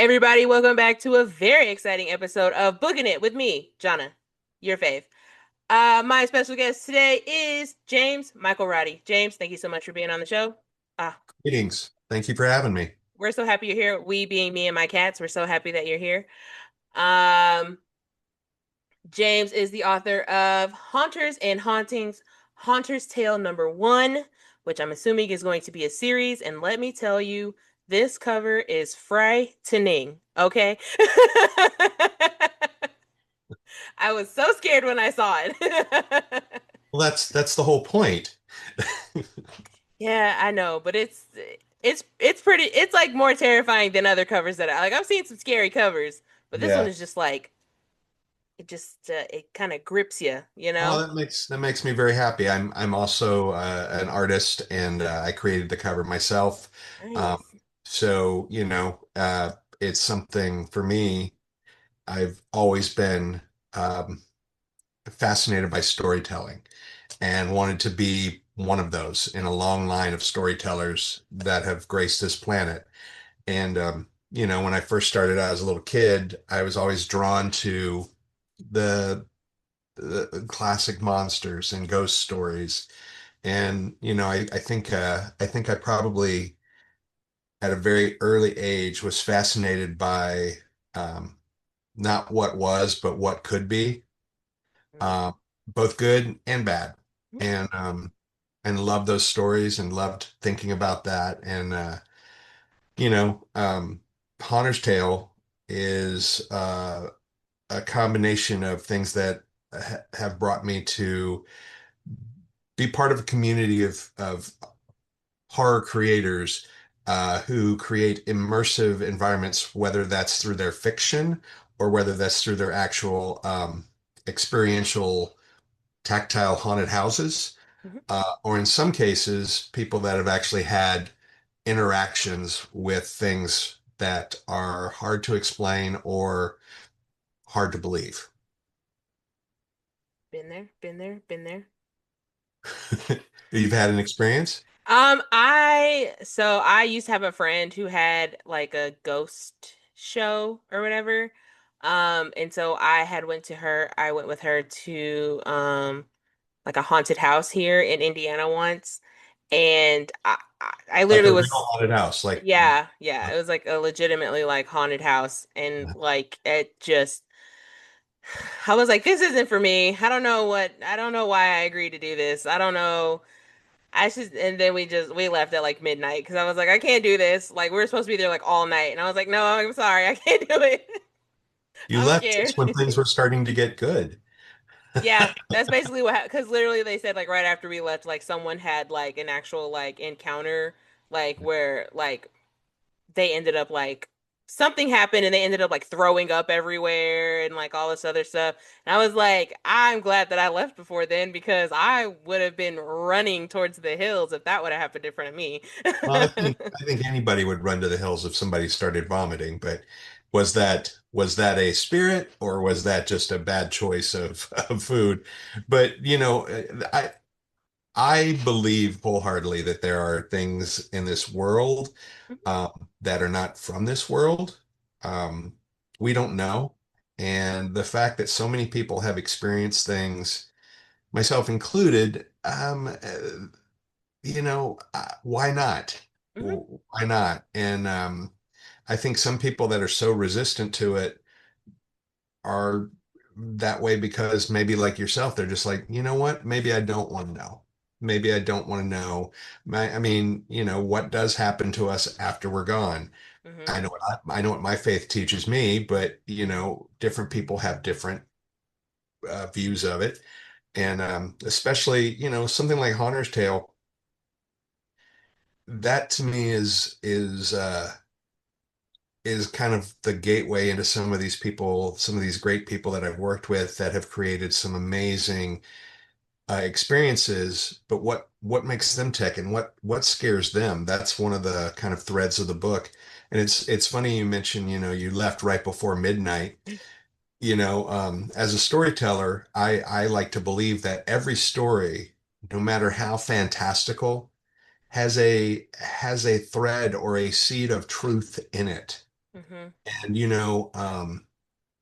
everybody, welcome back to a very exciting episode of Booking It with me, Jonna, your fave. My special guest today is James Michael Roddy. James, thank you so much for being on the show. Ah, Greetings. Thank you for having me. we're so happy you're here. We being me and my cats, we're so happy that you're here. Um, James is the author of Haunters and Hauntings, Haunter's Tale number one, which I'm assuming is going to be a series. And let me tell you, this cover is frightening. Okay. I was so scared when I saw it. Well, that's the whole point. Yeah, I know, but it's pretty it's like more terrifying than other covers that I like. I've seen some scary covers, but this one Yeah. is just like it kind of grips you, you Oh, know? that makes me very happy. I'm also an artist, and I created the cover myself. Um, Nice. so it's something for me. I've always been fascinated by storytelling and wanted to be one of those in a long line of storytellers that have graced this planet. And when I first started out as a little kid, I was always drawn to the, the classic monsters and ghost stories. And I think I probably at a very early age was fascinated by um, not what was, but what could be, Mm, uh, both good and bad. okay. And loved those stories and loved thinking about that. And you know, um, Haunter's Tale is a combination of things that have brought me to be part of a community of horror creators who create immersive environments, whether that's through their fiction or whether that's through their actual experiential tactile haunted houses, Mhm. or in some cases, people that have actually had interactions with things that are hard to explain or hard to believe. Been there, been there, been there. You've had an experience? I used to have a friend who had like a ghost show or whatever. And so I went with her to like a haunted house here in Indiana once. And I Like literally a real was haunted house, like yeah, yeah, it was like a legitimately like haunted house and like it just I was like, this isn't for me. I don't know why I agreed to do this. I don't know. And then we left at like midnight because I was like, I can't do this. Like, we were supposed to be there like all night. And I was like, no, I'm sorry. I can't do it. you I'm left scared. just when things were starting to get good. Yeah, that's basically what happened. Because literally they said like right after we left, like someone had like an actual like encounter, like where like they ended up like something happened and they ended up like throwing up everywhere and like all this other stuff. And I was like, I'm glad that I left before then because I would have been running towards the hills if that would have happened in front of me. Well, I think anybody would run to the hills if somebody started vomiting, but was that a spirit or was that just a bad choice of food? But I believe wholeheartedly that there are things in this world that are not from this world. Um, we don't know. And the fact that so many people have experienced things, myself included, why not? Mhm, Why not? And I think some people that are so resistant to it are that way because maybe like yourself, they're just like, you know what? Maybe I don't want to know. Maybe I don't want to know. I mean, what does happen to us after we're gone? mhm. I know what my faith teaches me, but different people have different views of it, and especially something like Hunter's Tale. That to me is kind of the gateway into some of these people, some of these great people that I've worked with that have created some amazing experiences. But what makes them tick and what scares them? That's one of the kind of threads of the book. And it's funny you mentioned, you left right before midnight. As a storyteller, I like to believe that every story, no matter how fantastical, has a thread or a seed of truth in it. Hmm. And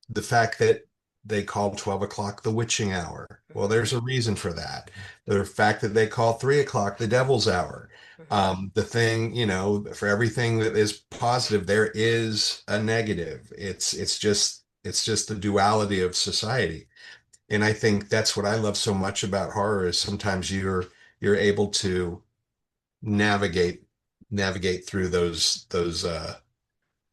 the fact that they call 12 o'clock the witching hour. Well, Hmm. there's a reason for that. The fact that they call 3 o'clock the devil's hour. Hmm. The thing, for everything that is positive, there is a negative. It's just the duality of society. And I think that's what I love so much about horror is sometimes you're able to navigate navigate through those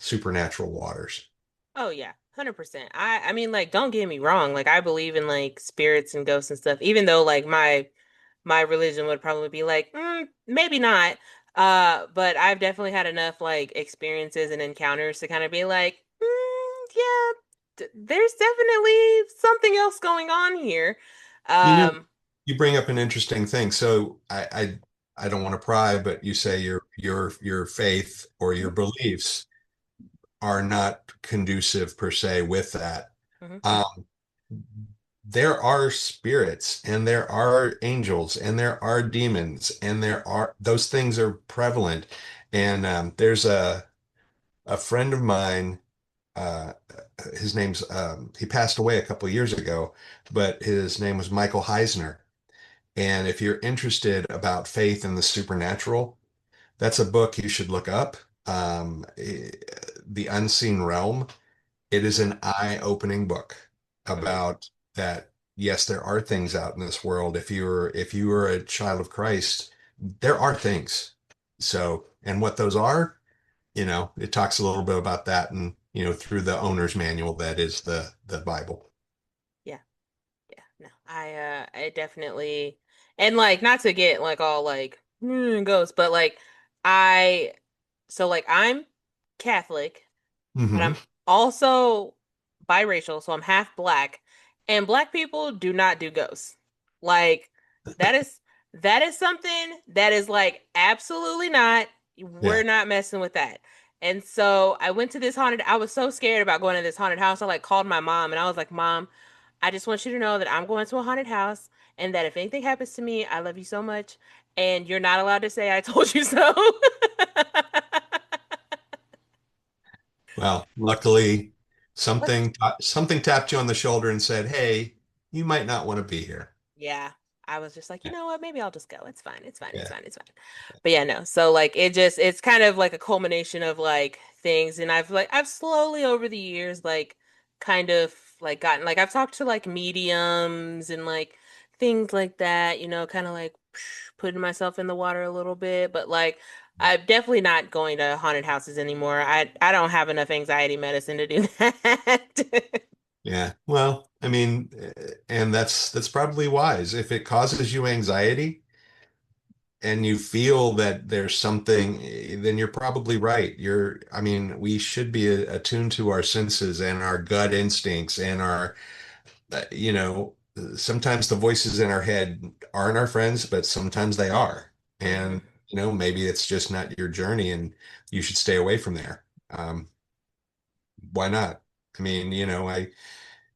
supernatural waters. Oh yeah, 100%. I mean, like, don't get me wrong. Like, I believe in like spirits and ghosts and stuff. Even though like my religion would probably be like, maybe not. But I've definitely had enough like experiences and encounters to kind of be like, yeah, there's definitely something else going on here. You know, Um, you bring up an interesting thing. So I don't want to pry, but you say your faith or your mhm, beliefs are not conducive per se with that. mhm, Um, there are spirits and there are angels and there are demons and there are those things are prevalent. And there's a friend of mine. Uh, his name's he passed away a couple of years ago, but his name was Michael Heisner. And if you're interested about faith and the supernatural, that's a book you should look up. The Unseen Realm. It is an eye-opening book mhm. about that. Yes, there are things out in this world. If you are a child of Christ, there are things. So, and what those are, it talks a little bit about that, and through the owner's manual that is the Bible. Yeah, yeah, no, I definitely, and like, not to get like all like ghosts, but like, I, so like, I'm Catholic. But Hmm. I'm also biracial, so I'm half black. And black people do not do ghosts. Like that is that is something that is like absolutely not. We're Yeah. not messing with that. And so I went to this haunted. I was so scared about going to this haunted house. I like called my mom and I was like, "Mom, I just want you to know that I'm going to a haunted house and that if anything happens to me, I love you so much and you're not allowed to say I told you so." Well, luckily, What? something tapped you on the shoulder and said, "Hey, you might not want to be here." Yeah. I was just like, you Yeah. know what? Maybe I'll just go. It's fine. It's fine. It's Yeah. fine. It's fine. But yeah, no. So like it's kind of like a culmination of like things and I've slowly over the years like kind of like gotten like I've talked to like mediums and like things like that, kind of like putting myself in the water a little bit, but like I'm definitely not going to haunted houses anymore. I don't have enough anxiety medicine to do that. Yeah. Well, I mean, and that's probably wise. If it causes you anxiety and you feel that there's something, then you're probably right. I mean, we should be attuned to our senses and our gut instincts and our, sometimes the voices in our head aren't our friends, but sometimes they are. Hmm. And, maybe it's just not your journey and you should stay away from there. Why not? I mean,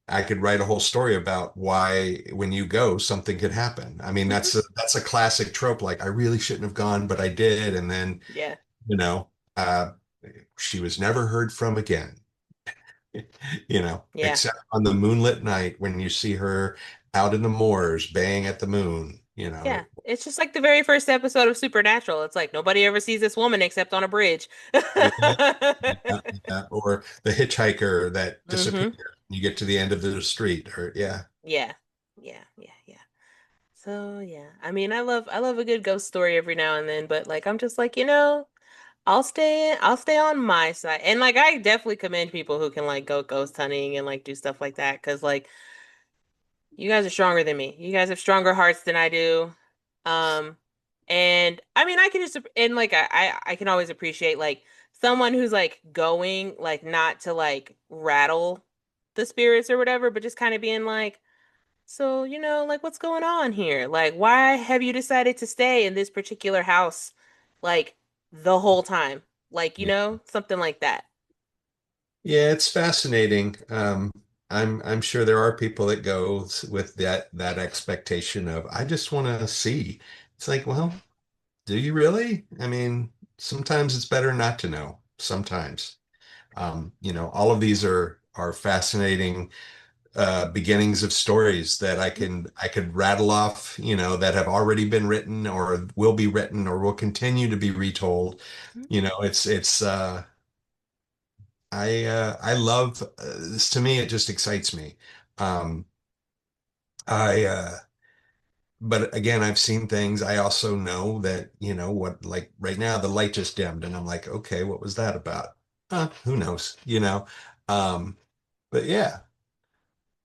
I could write a whole story about why when you go, something could happen. I mean, Hmm. that's a classic trope. Like, I really shouldn't have gone, but I did. And then, Yeah. you know, uh, she was never heard from again, Yeah. except on the moonlit night when you see her out in the moors baying at the moon, Yeah, it's just like the very first episode of Supernatural. It's like nobody ever sees this woman except on a bridge. yeah, yeah. Or the hitchhiker that disappeared. Hmm. You get to the end of the street, or yeah. Yeah. Yeah, yeah, yeah. So yeah. I mean, I love a good ghost story every now and then, but like I'm just like, I'll stay on my side. And like I definitely commend people who can like go ghost hunting and like do stuff like that 'cause like you guys are stronger than me. You guys have stronger hearts than I do. Um, and I mean, I can just and like I can always appreciate like someone who's like going like not to like rattle the spirits or whatever, but just kind of being like, so like what's going on here? Like, why have you decided to stay in this particular house like the whole time? Like, something like that. Yeah, it's fascinating. I'm sure there are people that go with that expectation of I just want to see. It's like, well, do you really? I mean, sometimes it's better not to know. Sometimes. All of these are fascinating beginnings of stories that I could rattle off, that have already been written or will be written or will continue to be retold. It's I love this. To me, it just excites me. Um, I but again, I've seen things. I also know that, what, like right now, the light just dimmed, and I'm like, okay, what was that about? Who knows, Um, but yeah.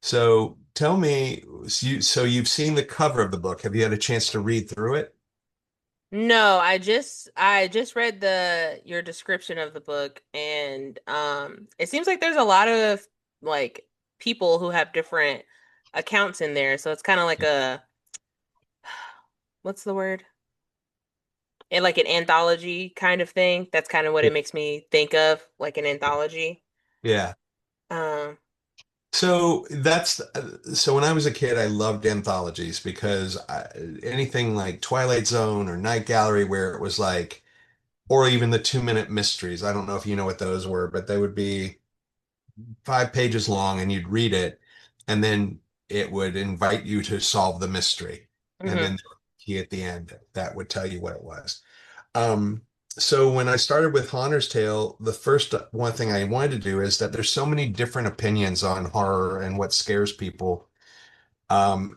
So tell me, so you've seen the cover of the book. Have you had a chance to read through it? No, I just read the your description of the book, and it seems like there's a lot of like people who have different accounts in there. So it's kind of like a what's the word? And like an anthology kind of thing. That's kind of what Yeah. it makes me think of, like an anthology. Yeah. Um, So when I was a kid, I loved anthologies because anything like Twilight Zone or Night Gallery, where it was like, or even the 2 minute mysteries. I don't know if you know what those were, but they would be 5 pages long and you'd read it, and then it would invite you to solve the mystery. And mhm, then there was a key at the end that would tell you what it was. Um, so when I started with Haunter's Tale, the first one thing I wanted to do is that there's so many different opinions on horror and what scares people,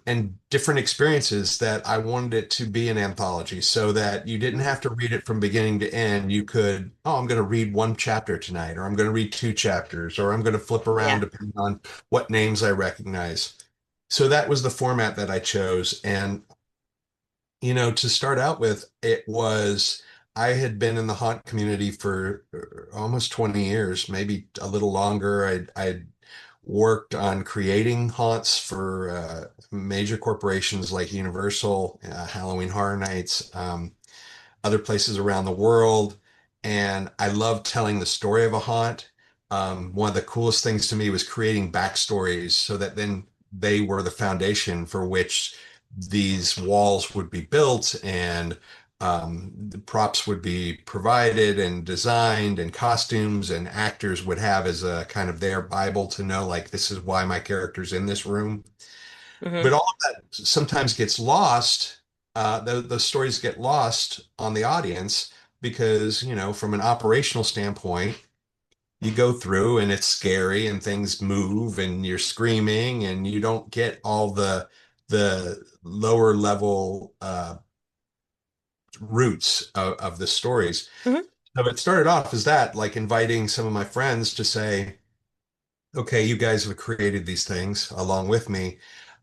and different experiences, that I wanted it to be an anthology so that you didn't mhm. have to read it from beginning to end. You could, oh, I'm going to read one chapter tonight, or I'm going to read two chapters, or I'm going to flip around Yeah. depending on what names I recognize. So that was the format that I chose. And, to start out with, I had been in the haunt community for almost 20 years, maybe a little longer. I'd worked on creating haunts for major corporations like Universal, Halloween Horror Nights, other places around the world. And I love telling the story of a haunt. One of the coolest things to me was creating backstories so that then they were the foundation for which these walls would be built, and the props would be provided and designed, and costumes and actors would have as a kind of their Bible to know, like, this is why my character's in this room. Hmm. But all of that sometimes gets lost. Those stories get lost on the audience because, from an operational standpoint, you go through and it's scary and things move and you're screaming and you don't get all the lower level roots of the stories. Hmm. So it started off as that, like inviting some of my friends to say, okay, you guys have created these things along with me.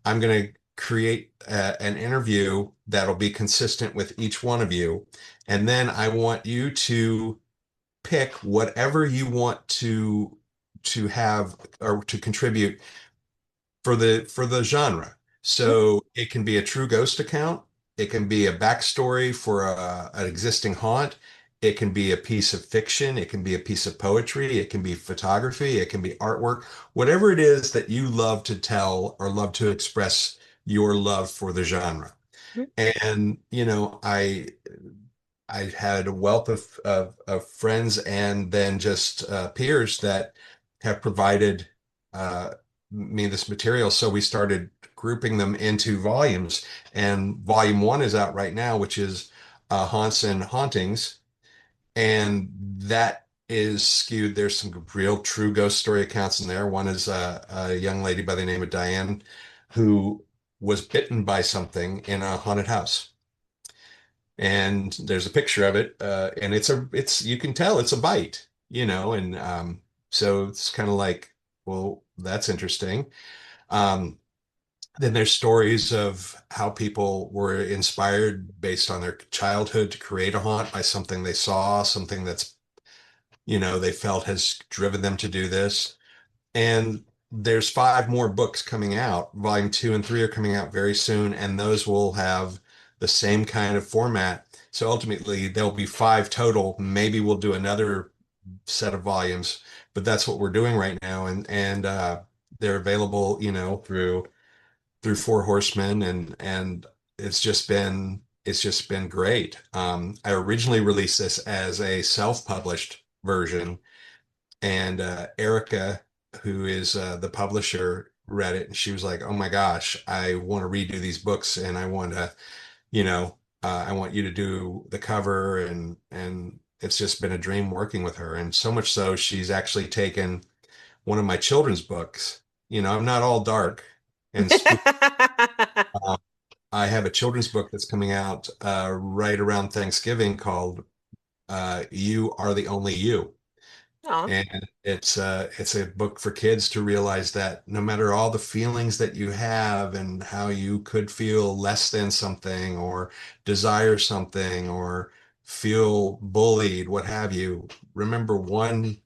I'm going to create an interview that'll be consistent with each one of you. And then I want you to pick whatever you want to have or to contribute for the genre. So it can be a true ghost account. It can be a backstory for an existing haunt. It can be a piece of fiction. It can be a piece of poetry. It can be photography. It can be artwork. Whatever it is that you love to tell or love to express your love for the genre. And, I had a wealth of friends and then just peers that have provided uh, me this material. So we started grouping them into volumes. And volume one is out right now, which is Haunts and Hauntings. And that is skewed. There's some real true ghost story accounts in there. One is a young lady by the name of Diane who was bitten by something in a haunted house, and there's a picture of it, and it's you can tell it's a bite, and so it's kind of like, well, that's interesting. Um, then there's stories of how people were inspired based on their childhood to create a haunt by something they saw, something that's, they felt has driven them to do this. And there's five more books coming out. Volume two and three are coming out very soon, and those will have the same kind of format. So ultimately, there'll be five total. Maybe we'll do another set of volumes, but that's what we're doing right now. And they're available, through Four Horsemen, and it's just been great. I originally released this as a self-published version, And Erica, who is the publisher, read it and she was like, "Oh my gosh, I want to redo these books and I want to, I want you to do the cover." And it's just been a dream working with her. And so much so, she's actually taken one of my children's books. I'm not all dark and spooky. Uh, I have a children's book that's coming out right around Thanksgiving called "You Are the Only You." Oh, And it's a book for kids to realize that no matter all the feelings that you have and how you could feel less than something or desire something or feel bullied, what have you, remember one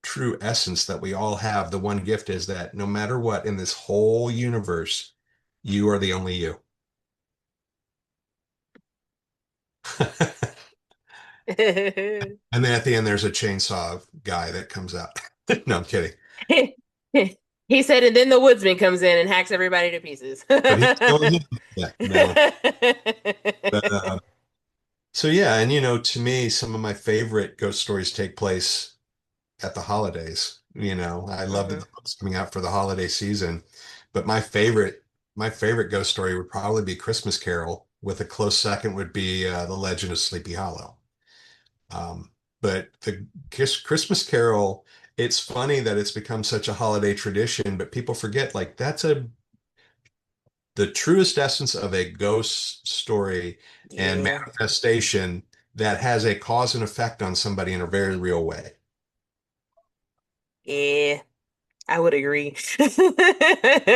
true essence that we all have. The one gift is that no matter what in this whole universe, you are the only you. And then at the end, there's a chainsaw guy that comes out. No, I'm kidding. he said, and then the woodsman comes in and hacks everybody to pieces. But he's still him. Yeah, no. But so yeah, and to me, some of my favorite ghost stories take place at the holidays. I love that Hmm. the book's coming out for the holiday season. But my favorite ghost story would probably be Christmas Carol, with a close second would be The Legend of Sleepy Hollow. But the Christmas Carol, it's funny that it's become such a holiday tradition, but people forget like that's the truest essence of a ghost story and Yeah. manifestation that has a cause and effect on somebody in a very real way. Yeah, I would agree.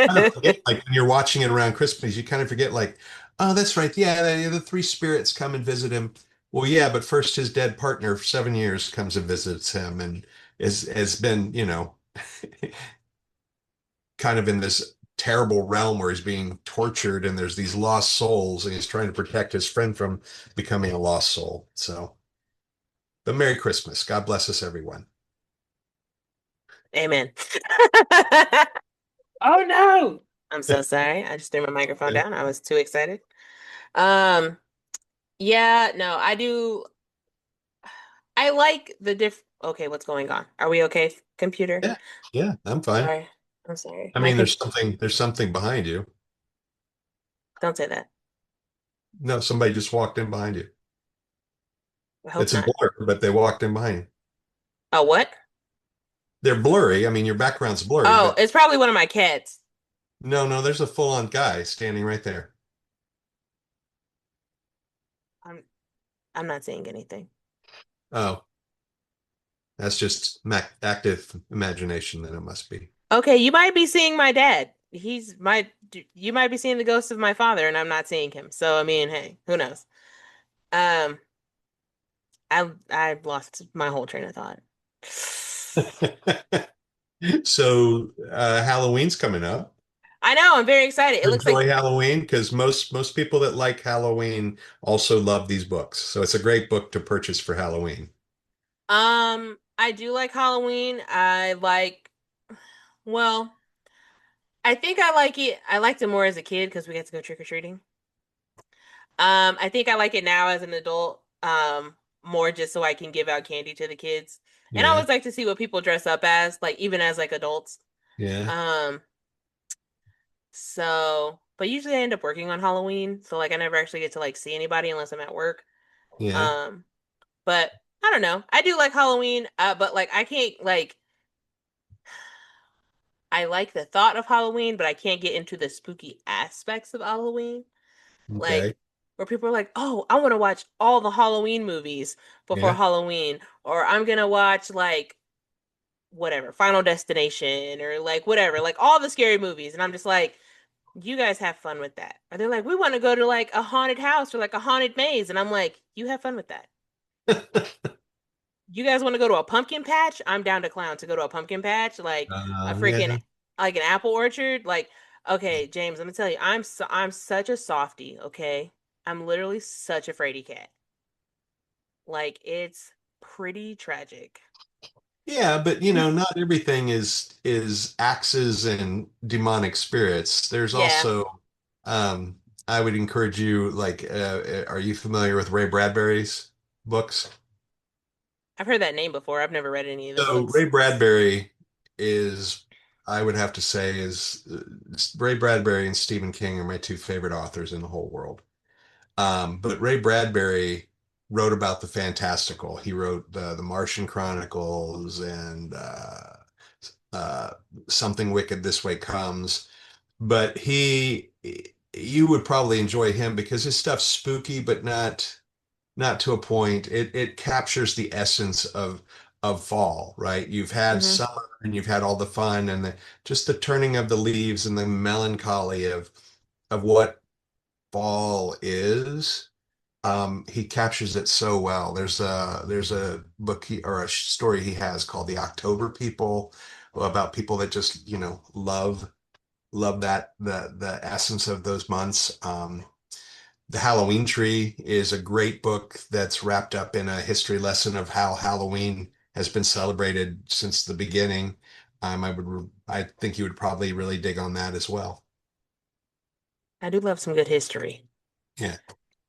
Kind of forget, like when you're watching it around Christmas, you kind of forget, like, oh, that's right. Yeah, the three spirits come and visit him. Well, yeah, but first his dead partner for 7 years comes and visits him and has been, kind of in this terrible realm where he's being tortured and there's these lost souls and he's trying to protect his friend from becoming a lost soul. So, but Merry Christmas. God bless us, everyone. Amen. Oh no. I'm so sorry. I just threw my microphone down. I was too excited. Um, yeah, no, I do. I like the okay, what's going on? Are we okay, computer? Yeah, yeah, I'm fine. Sorry. I'm sorry. I My mean, com there's something behind you. Don't say that. No, somebody just walked in behind you. I hope It's a not. blur, but they walked in behind you. Oh, what? They're blurry. I mean, your background's blurry, Oh, but it's probably one of my cats. no, no, there's a full-on guy standing right there. I'm I'm not saying anything. Oh, that's just active imagination, then it must be. Okay, you might be seeing my dad. You might be seeing the ghost of my father, and I'm not seeing him. So, I mean, hey, who knows? Um, I lost my whole train of thought. So, Halloween's coming up. I know, I'm very excited. It looks Enjoy like Halloween because most people that like Halloween also love these books. So it's a great book to purchase for Halloween. I do like Halloween. Well, I think I like it. I liked it more as a kid because we get to go trick-or-treating. I think I like it now as an adult, more just so I can give out candy to the kids. And I Yeah, always like to see what people dress up as, like even as like adults. yeah, Um, but usually I end up working on Halloween, so like I never actually get to like see anybody unless I'm at work. yeah. Um, but I don't know. I do like Halloween, but like I can't like I like the thought of Halloween, but I can't get into the spooky aspects of Halloween. Okay. Like where people are like, "Oh, I want to watch all the Halloween movies before Yeah. Halloween," or I'm gonna watch like whatever, Final Destination or like whatever, like all the scary movies. And I'm just like, you guys have fun with that. Or they're like, we want to go to like a haunted house or like a haunted maze. And I'm like, you have fun with that. You guys want to go to a pumpkin patch? I'm down to clown to go to a pumpkin patch, like a freaking Yeah. like an apple orchard. Like, okay, James, I'm gonna tell you, I'm such a softie, okay? I'm literally such a fraidy cat. Like, it's pretty tragic. Yeah, but not everything is axes and demonic spirits. There's Yeah. also I would encourage you, like, are you familiar with Ray Bradbury's books? I've heard that name before. I've never read any of the So books. Ray Bradbury is, I would have to say, is Ray Bradbury and Stephen King are my two favorite authors in the whole world. But Ray Bradbury wrote about the fantastical. He wrote the Martian Chronicles and uh, Something Wicked This Way Comes. But you would probably enjoy him because his stuff's spooky, but not to a point. It captures the essence of fall, right? You've had Hmm. summer and you've had all the fun and just the turning of the leaves and the melancholy of what fall is. He captures it so well. There's a book or a story he has called The October People, about people that just, love that the essence of those months. The Halloween Tree is a great book that's wrapped up in a history lesson of how Halloween has been celebrated since the beginning. I think you would probably really dig on that as well. I do love some good history. Yeah.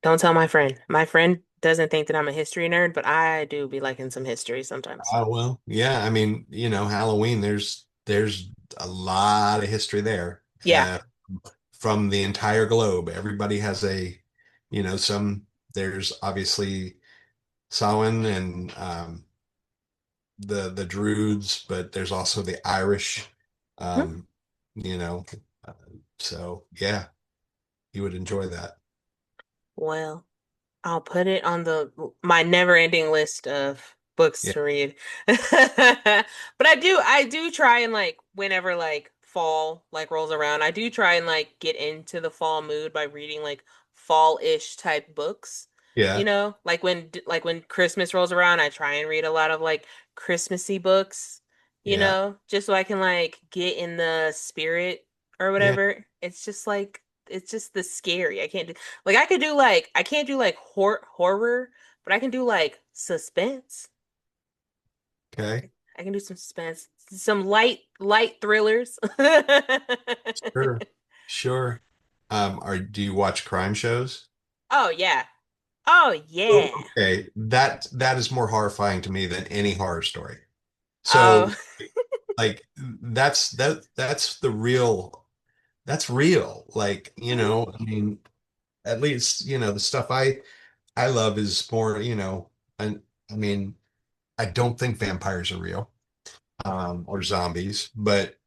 Don't tell my friend. My friend doesn't think that I'm a history nerd, but I do be liking some history sometimes. Oh, well, yeah. I mean, Halloween, there's a lot of history there. Yeah. From the entire globe. Everybody has some, there's obviously Samhain and the Druids, but there's also the Irish. Hmm. Um, you know, uh, so yeah, you would enjoy that. Well, I'll put it on the my never-ending list of books Yeah, to read. But I do try and like whenever like fall like rolls around, I do try and like get into the fall mood by reading like fall-ish type books. yeah, Like when Christmas rolls around, I try and read a lot of like Christmassy books, yeah, just so I can like get in the spirit or yeah. whatever. It's just the scary. I can't do like horror, but I can do like suspense. Okay, I can do some suspense, some light thrillers. sure, sure. Do you watch crime shows? Oh yeah. Oh Oh, yeah. okay. That is more horrifying to me than any horror story. So, Oh. like, that's the real. That's real. Like, Mhm. I mean, at least, the stuff I love is more, and I mean, I don't think vampires are real, or zombies, but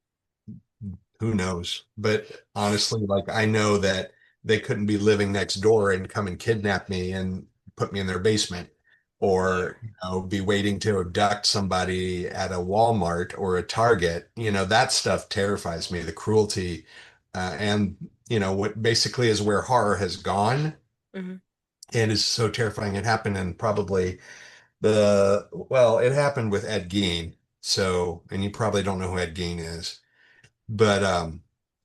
who knows? But honestly, like I know that they couldn't be living next door and come and kidnap me and put me in their basement, Yeah. or be waiting to abduct somebody at a Walmart or a Target. That stuff terrifies me. The cruelty, and what basically is where horror has gone Hmm. and is so terrifying. It happened in probably it happened with Ed Gein. So, and you probably don't know who Ed Gein is. But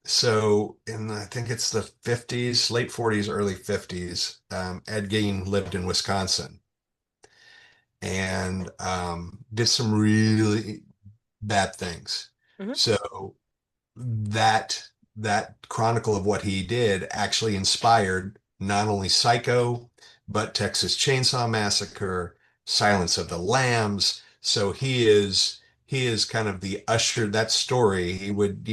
so I think it's the 50s, late 40s, early 50s, Ed Gein lived in Wisconsin and did some really bad things. Hmm. So that that chronicle of what he did actually inspired not only Psycho, but Texas Chainsaw Massacre, Silence of the Lambs. So he is kind of the usher that story. He would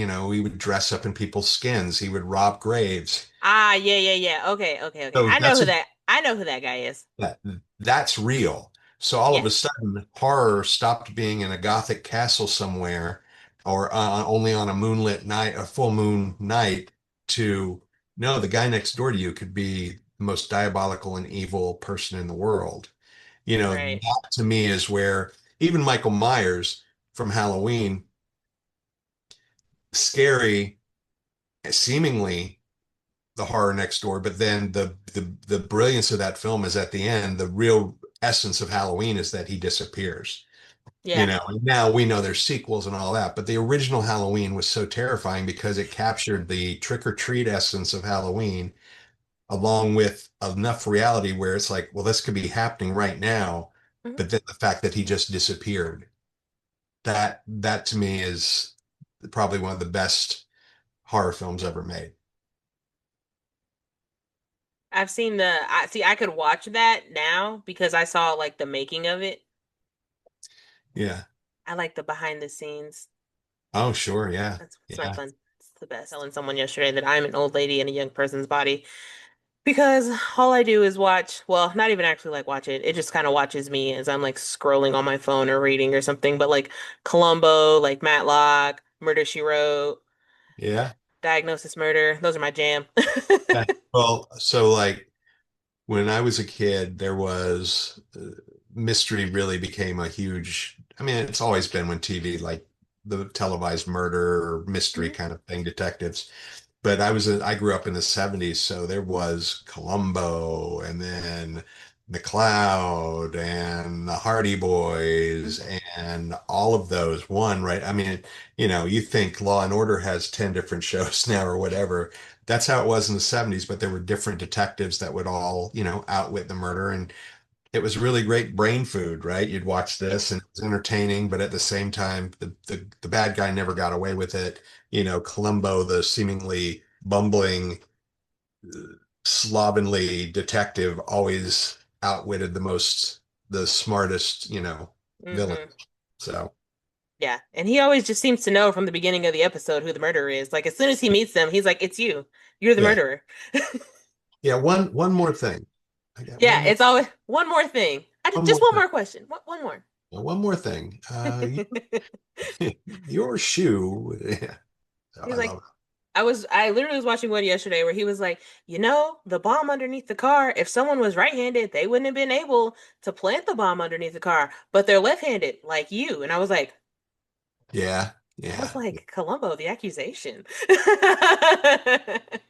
dress up in people's skins. He would rob graves. Ah, yeah, yeah, yeah. Okay, okay, okay. So I know who that guy is. that that's real. So all of Yeah. a sudden, horror stopped being in a gothic castle somewhere, or only on a moonlit night, a full moon night, to no, the guy next door to you could be the most diabolical and evil person in the world. Right. That to me is where even Michael Myers from Halloween, scary, seemingly the horror next door, but then the brilliance of that film is at the end, the real essence of Halloween is that he disappears. Yeah. And now we know there's sequels and all that, but the original Halloween was so terrifying because it captured the trick or treat essence of Halloween along with enough reality where it's like, well, this could be happening right now, Mhm. but then the fact that he just disappeared, that to me is probably one of the best horror films ever made. I've seen I could watch that now because I saw like the making of it. Yeah. I like the behind the scenes. Oh, sure. Yeah. That's my Yeah. fun. It's the best. Telling someone yesterday that I'm an old lady in a young person's body because all I do is watch, well, not even actually like watch it. It just kind of watches me as I'm like scrolling on my phone or reading or something. But like Columbo, like Matlock, Murder She Wrote, Yeah. Diagnosis Murder, those are my jam. Yeah. Well, so like when I was a kid, there was mystery really became a huge, I mean, it's always been when TV, like the televised murder or mystery Mhm. kind of thing, detectives. But I grew up in the 70s, so there was Columbo and then McCloud and the Hardy Boys and all of those one, right? I mean, you think Law and Order has 10 different shows now or whatever. That's how it was in the 70s, but there were different detectives that would all, outwit the murder. And it was really great brain food, right? You'd watch Yeah. this and it was entertaining, but at the same time, the bad guy never got away with it. Columbo, the seemingly bumbling, slovenly detective, always outwitted the smartest, villain. Hmm. So, Yeah. And he always just seems to know from the beginning of the episode who the murderer is. Like as soon as he meets them, he's like, "It's you. You're the yeah. murderer." Yeah, one more thing. I got Yeah, it's always one more thing. one Just more one thing. more question. One more. One more thing. Your shoe. Yeah. So He's I like, love I literally was watching one yesterday where he was like, the bomb underneath the car, if someone was right-handed, they wouldn't have been able to plant the bomb underneath the car, but they're left-handed, like you. And Yeah, I was yeah. like, Columbo, the accusation.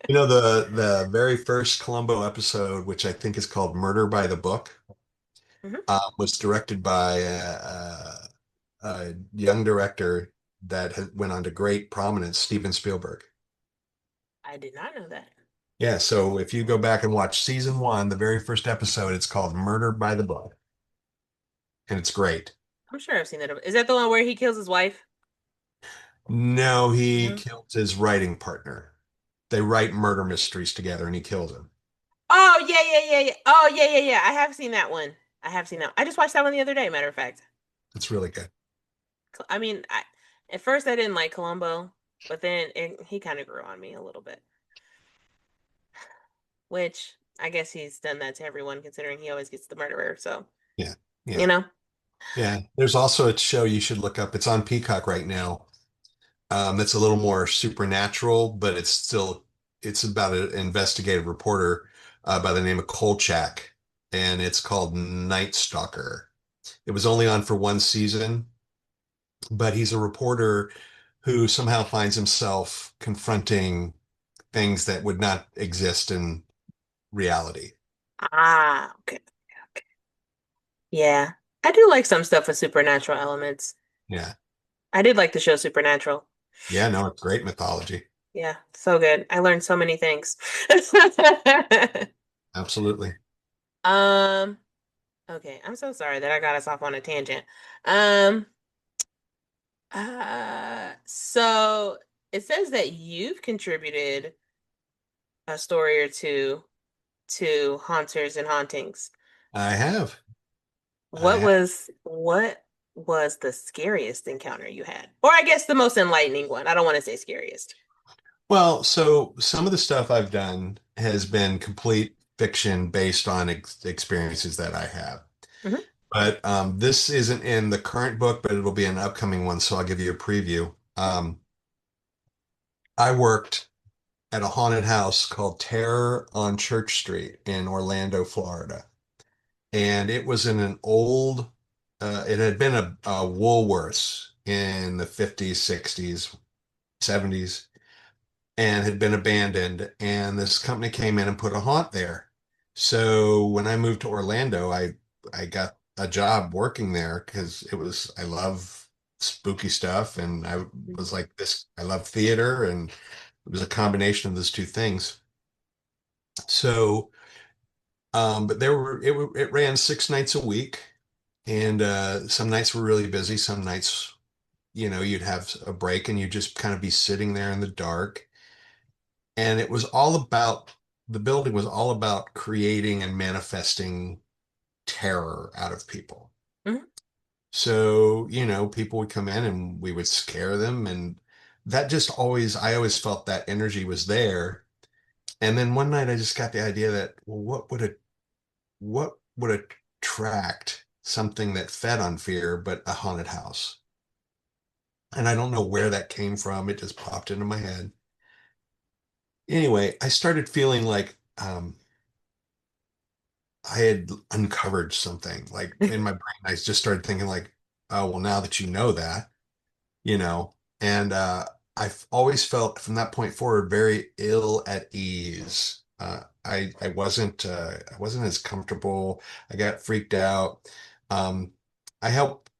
The very first Columbo episode, which I think is called Murder by the Book, Mhm. was directed by a young director that went on to great prominence, Steven Spielberg. I did not know that. Yeah, so if you go back and watch season one, the very first episode, it's called Murder by the Book, and it's great. I'm sure I've seen that. Is that the one where he kills his wife? No, he No. kills his writing partner. They write murder mysteries together, and he kills him. Oh, yeah, yeah, yeah, yeah. Oh, yeah, yeah, yeah. I have seen that one. I have seen that. I just watched that one the other day, matter of fact. It's really good. I mean, at first I didn't like Columbo, but then he kind of grew on me a little bit, which I guess he's done that to everyone, considering he always gets the murderer. So, Yeah, you yeah, know. yeah. There's also a show you should look up. It's on Peacock right now. It's a little more supernatural, but it's about an investigative reporter by the name of Kolchak, and it's called Night Stalker. It was only on for one season, but he's a reporter who somehow finds himself confronting things that would not exist in reality. Ah, okay. Okay. Yeah. I do like some stuff with supernatural elements. Yeah. I did like the show Supernatural. Yeah, no, it's great mythology. Yeah, so good. I learned so many things. Absolutely. Um, okay, I'm so sorry that I got us off on a tangent. Um, so it says that you've contributed a story or two to Haunters and Hauntings. I have. I What have. was what was the scariest encounter you had? Or I guess the most enlightening one. I don't want to say scariest. Well, so some of the stuff I've done has been complete fiction based on experiences that I have. Hmm. But this isn't in the current book, but it'll be an upcoming one, so I'll give you a preview. I worked at a haunted house called Terror on Church Street in Orlando, Florida. And it was in an it had been a Woolworths in the 50s, 60s, 70s, and had been abandoned. And this company came in and put a haunt there. So when I moved to Orlando, I got a job working there because I love spooky stuff, and I was like this. I love theater, and it was a combination of those two things. So, but it ran 6 nights a week, and some nights were really busy. Some nights, you'd have a break, and you'd just kind of be sitting there in the dark. And the building was all about creating and manifesting terror out of people. Hmm. So, people would come in and we would scare them. And that just always, I always felt that energy was there. And then one night I just got the idea that, well, what would attract something that fed on fear, but a haunted house? And I don't know where that came from. It just popped into my head. Anyway, I started feeling like I had uncovered something. Like in my brain, I just started thinking like, oh, well, now that you know that, you know, and I've always felt from that point forward very ill at ease. I wasn't as comfortable. I got freaked out. Um, I helped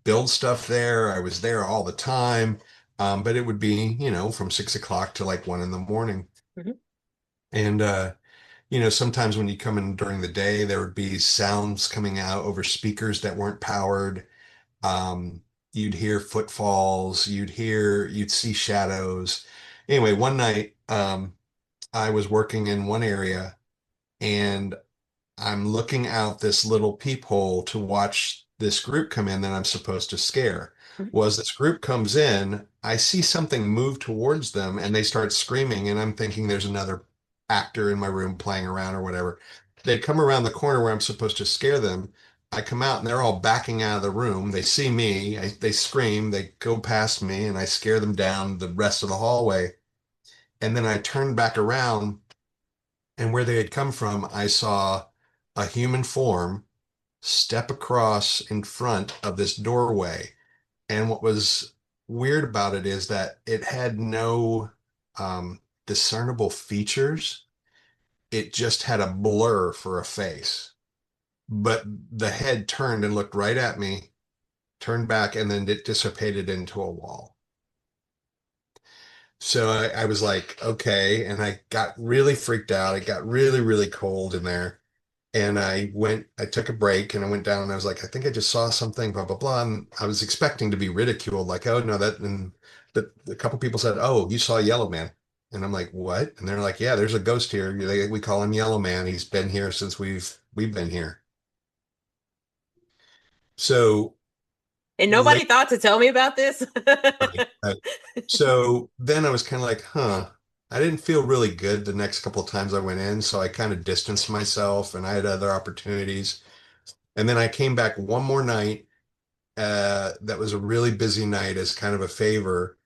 build stuff there. I was there all the time. But it would be, from 6 o'clock to like 1 in the morning. Mhm. And sometimes when you come in during the day, there would be sounds coming out over speakers that weren't powered. Um, you'd hear footfalls, you'd see shadows. Anyway, one night, I was working in one area and I'm looking out this little peephole to watch this group come in that I'm supposed to scare. Mhm. Well, as this group comes in, I see something move towards them and they start screaming, and I'm thinking there's another actor in my room playing around or whatever. They come around the corner where I'm supposed to scare them. I come out and they're all backing out of the room. They see me, they scream, they go past me, and I scare them down the rest of the hallway. And then I turn back around, and where they had come from, I saw a human form step across in front of this doorway. And what was weird about it is that it had no discernible features. It just had a blur for a face. But the head turned and looked right at me, turned back, and then it dissipated into a wall. So I was like, okay. And I got really freaked out. It got really, really cold in there. And I took a break and I went down and I was like, I think I just saw something, blah, blah, blah. And I was expecting to be ridiculed, like, oh, no, that, and a couple people said, oh, you saw Yellow Man. And I'm like, what? And they're like, yeah, there's a ghost here. We call him Yellow Man. He's been here since we've been here. So And nobody late, thought to tell me about this. right, so then I was kind of like, huh. I didn't feel really good the next couple of times I went in, so I kind of distanced myself and I had other opportunities. And then I came back one more night. That was a really busy night as kind of a favor.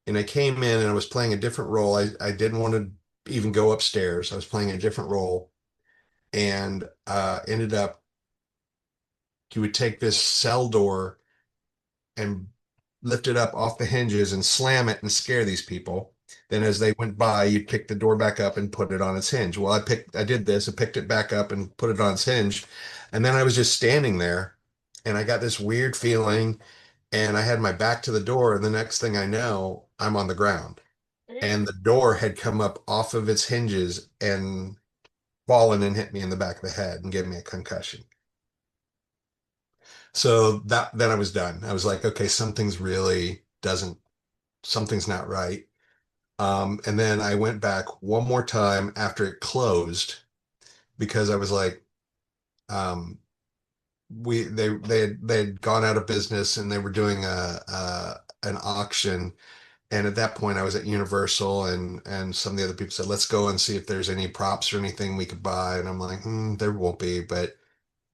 And I came in and I was playing a different role. I didn't want to even go upstairs. I was playing a different role and ended up, you would take this cell door and lift it up off the hinges and slam it and scare these people. Then as they went by, you'd pick the door back up and put it on its hinge. Well, I did this, I picked it back up and put it on its hinge. And then I was just standing there and I got this weird feeling and I had my back to the door. And the next thing I know, I'm on the ground and the door had come up off of its hinges and fallen and hit me in the back of the head and gave me a concussion. So then I was done. I was like, okay, something's not right. And then I went back one more time after it closed because I was like, um, they had gone out of business and they were doing a an auction. And at that point, I was at Universal, and some of the other people said, "Let's go and see if there's any props or anything we could buy." And I'm like, there won't be, but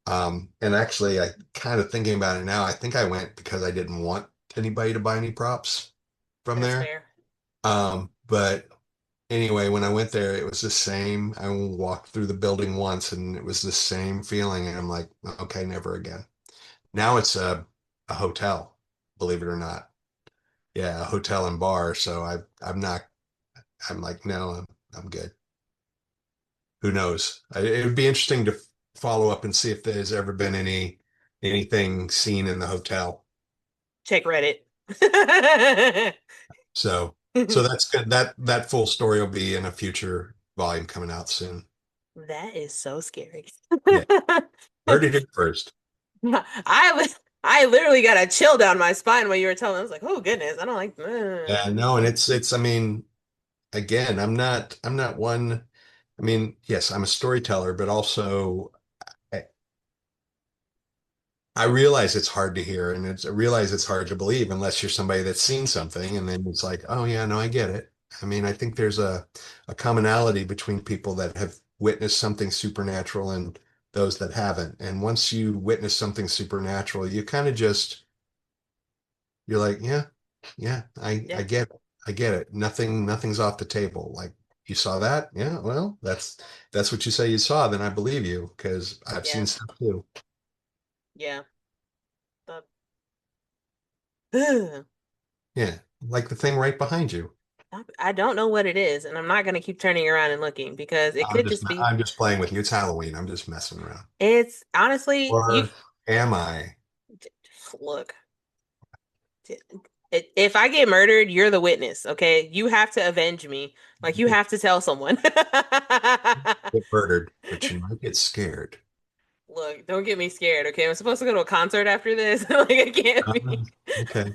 and actually, I kind of thinking about it now, I think I went because I didn't want anybody to buy any props from That's there. fair. But anyway, when I went there, it was the same. I walked through the building once and it was the same feeling. And I'm like, okay, never again. Now it's a hotel, believe it or not. Yeah, a hotel and bar. So I'm not, I'm like, no, I'm good. Who knows? It would be interesting to follow up and see if there's ever been anything seen in the hotel. Check Reddit. So so that's good. That full story will be in a future volume coming out soon. That is so scary. Yeah. Heard it here first. I literally got a chill down my spine when you were telling. I was like, oh goodness, I don't like. Yeah, no, and it's I mean, again, I'm not one. I mean, yes, I'm a storyteller, but also I realize it's hard to hear and I realize it's hard to believe unless you're somebody that's seen something and then it's like, oh yeah, no, I get it. I mean, I think there's a commonality between people that have witnessed something supernatural and those that haven't. And once you witness something supernatural, you kind of just you're like, yeah, yeah, I Yeah, get it. I get it. Nothing's off the table. Like you saw that? Yeah, well, that's what you say you saw, then I believe you because I've yeah, seen stuff too. yeah. The- Yeah, like the thing right behind you. I don't know what it is, and I'm not gonna keep turning around and looking because it could just be. I'm just playing with you. It's Halloween. I'm just messing around. It's honestly, you Or am I? look. If I get murdered, you're the witness, okay? You have to avenge me. Like you have to tell someone. Get murdered, but you might get scared. Look, don't get me scared, okay? I'm supposed to go to a concert after this. Like I can't be. Okay.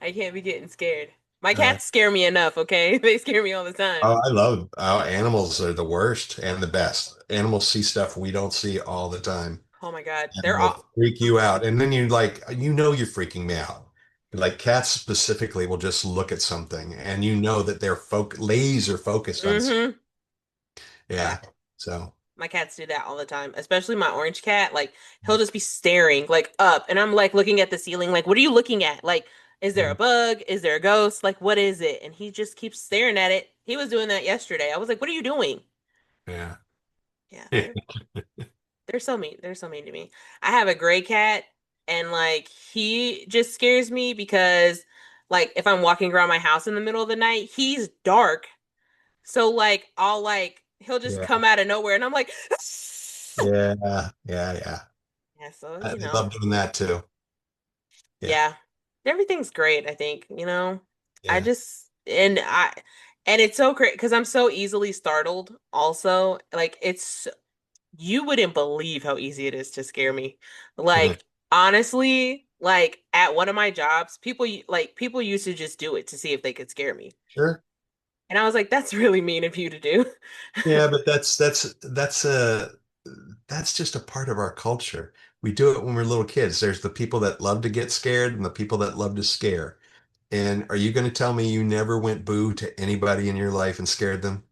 I can't be getting scared. My All right. cats scare me enough, okay? They scare me all the time. Oh, I love animals are the worst and the best. Animals see stuff we don't see all the time Oh my God. and They're will all freak you out. And then you like, you're freaking me out. Like cats specifically will just look at something and you know that they're laser focused on. mm-hmm. Yeah. Yeah. So, My cats do that all the time, especially my orange cat. Like he'll just be staring like up, and I'm like looking at the ceiling, like, what are you looking at? Like, is there a bug? Is there a ghost? Like, what is it? And he just keeps staring at it. He was doing that yesterday. I was like, what are you doing? yeah. Yeah, they're so mean. They're so mean to me. I have a gray cat, and like he just scares me because like if I'm walking around my house in the middle of the night, he's dark. So like I'll like he'll just Yeah. come out of nowhere, and I'm like. Yeah. Yeah. Yeah. Yeah, so They love doing that too. Yeah. yeah. Everything's great, I think, I Yeah. just and it's so great because I'm so easily startled also. Like it's you wouldn't believe how easy it is to scare me. Mhm. Like honestly, like at one of my jobs, people used to just do it to see if they could scare me. Sure. And I was like, that's really mean of you to do. Yeah, but that's just a part of our culture. We do it when we're little kids. There's the people that love to get scared and the people that love to scare. And are you going to tell me you never went boo to anybody in your life and scared them?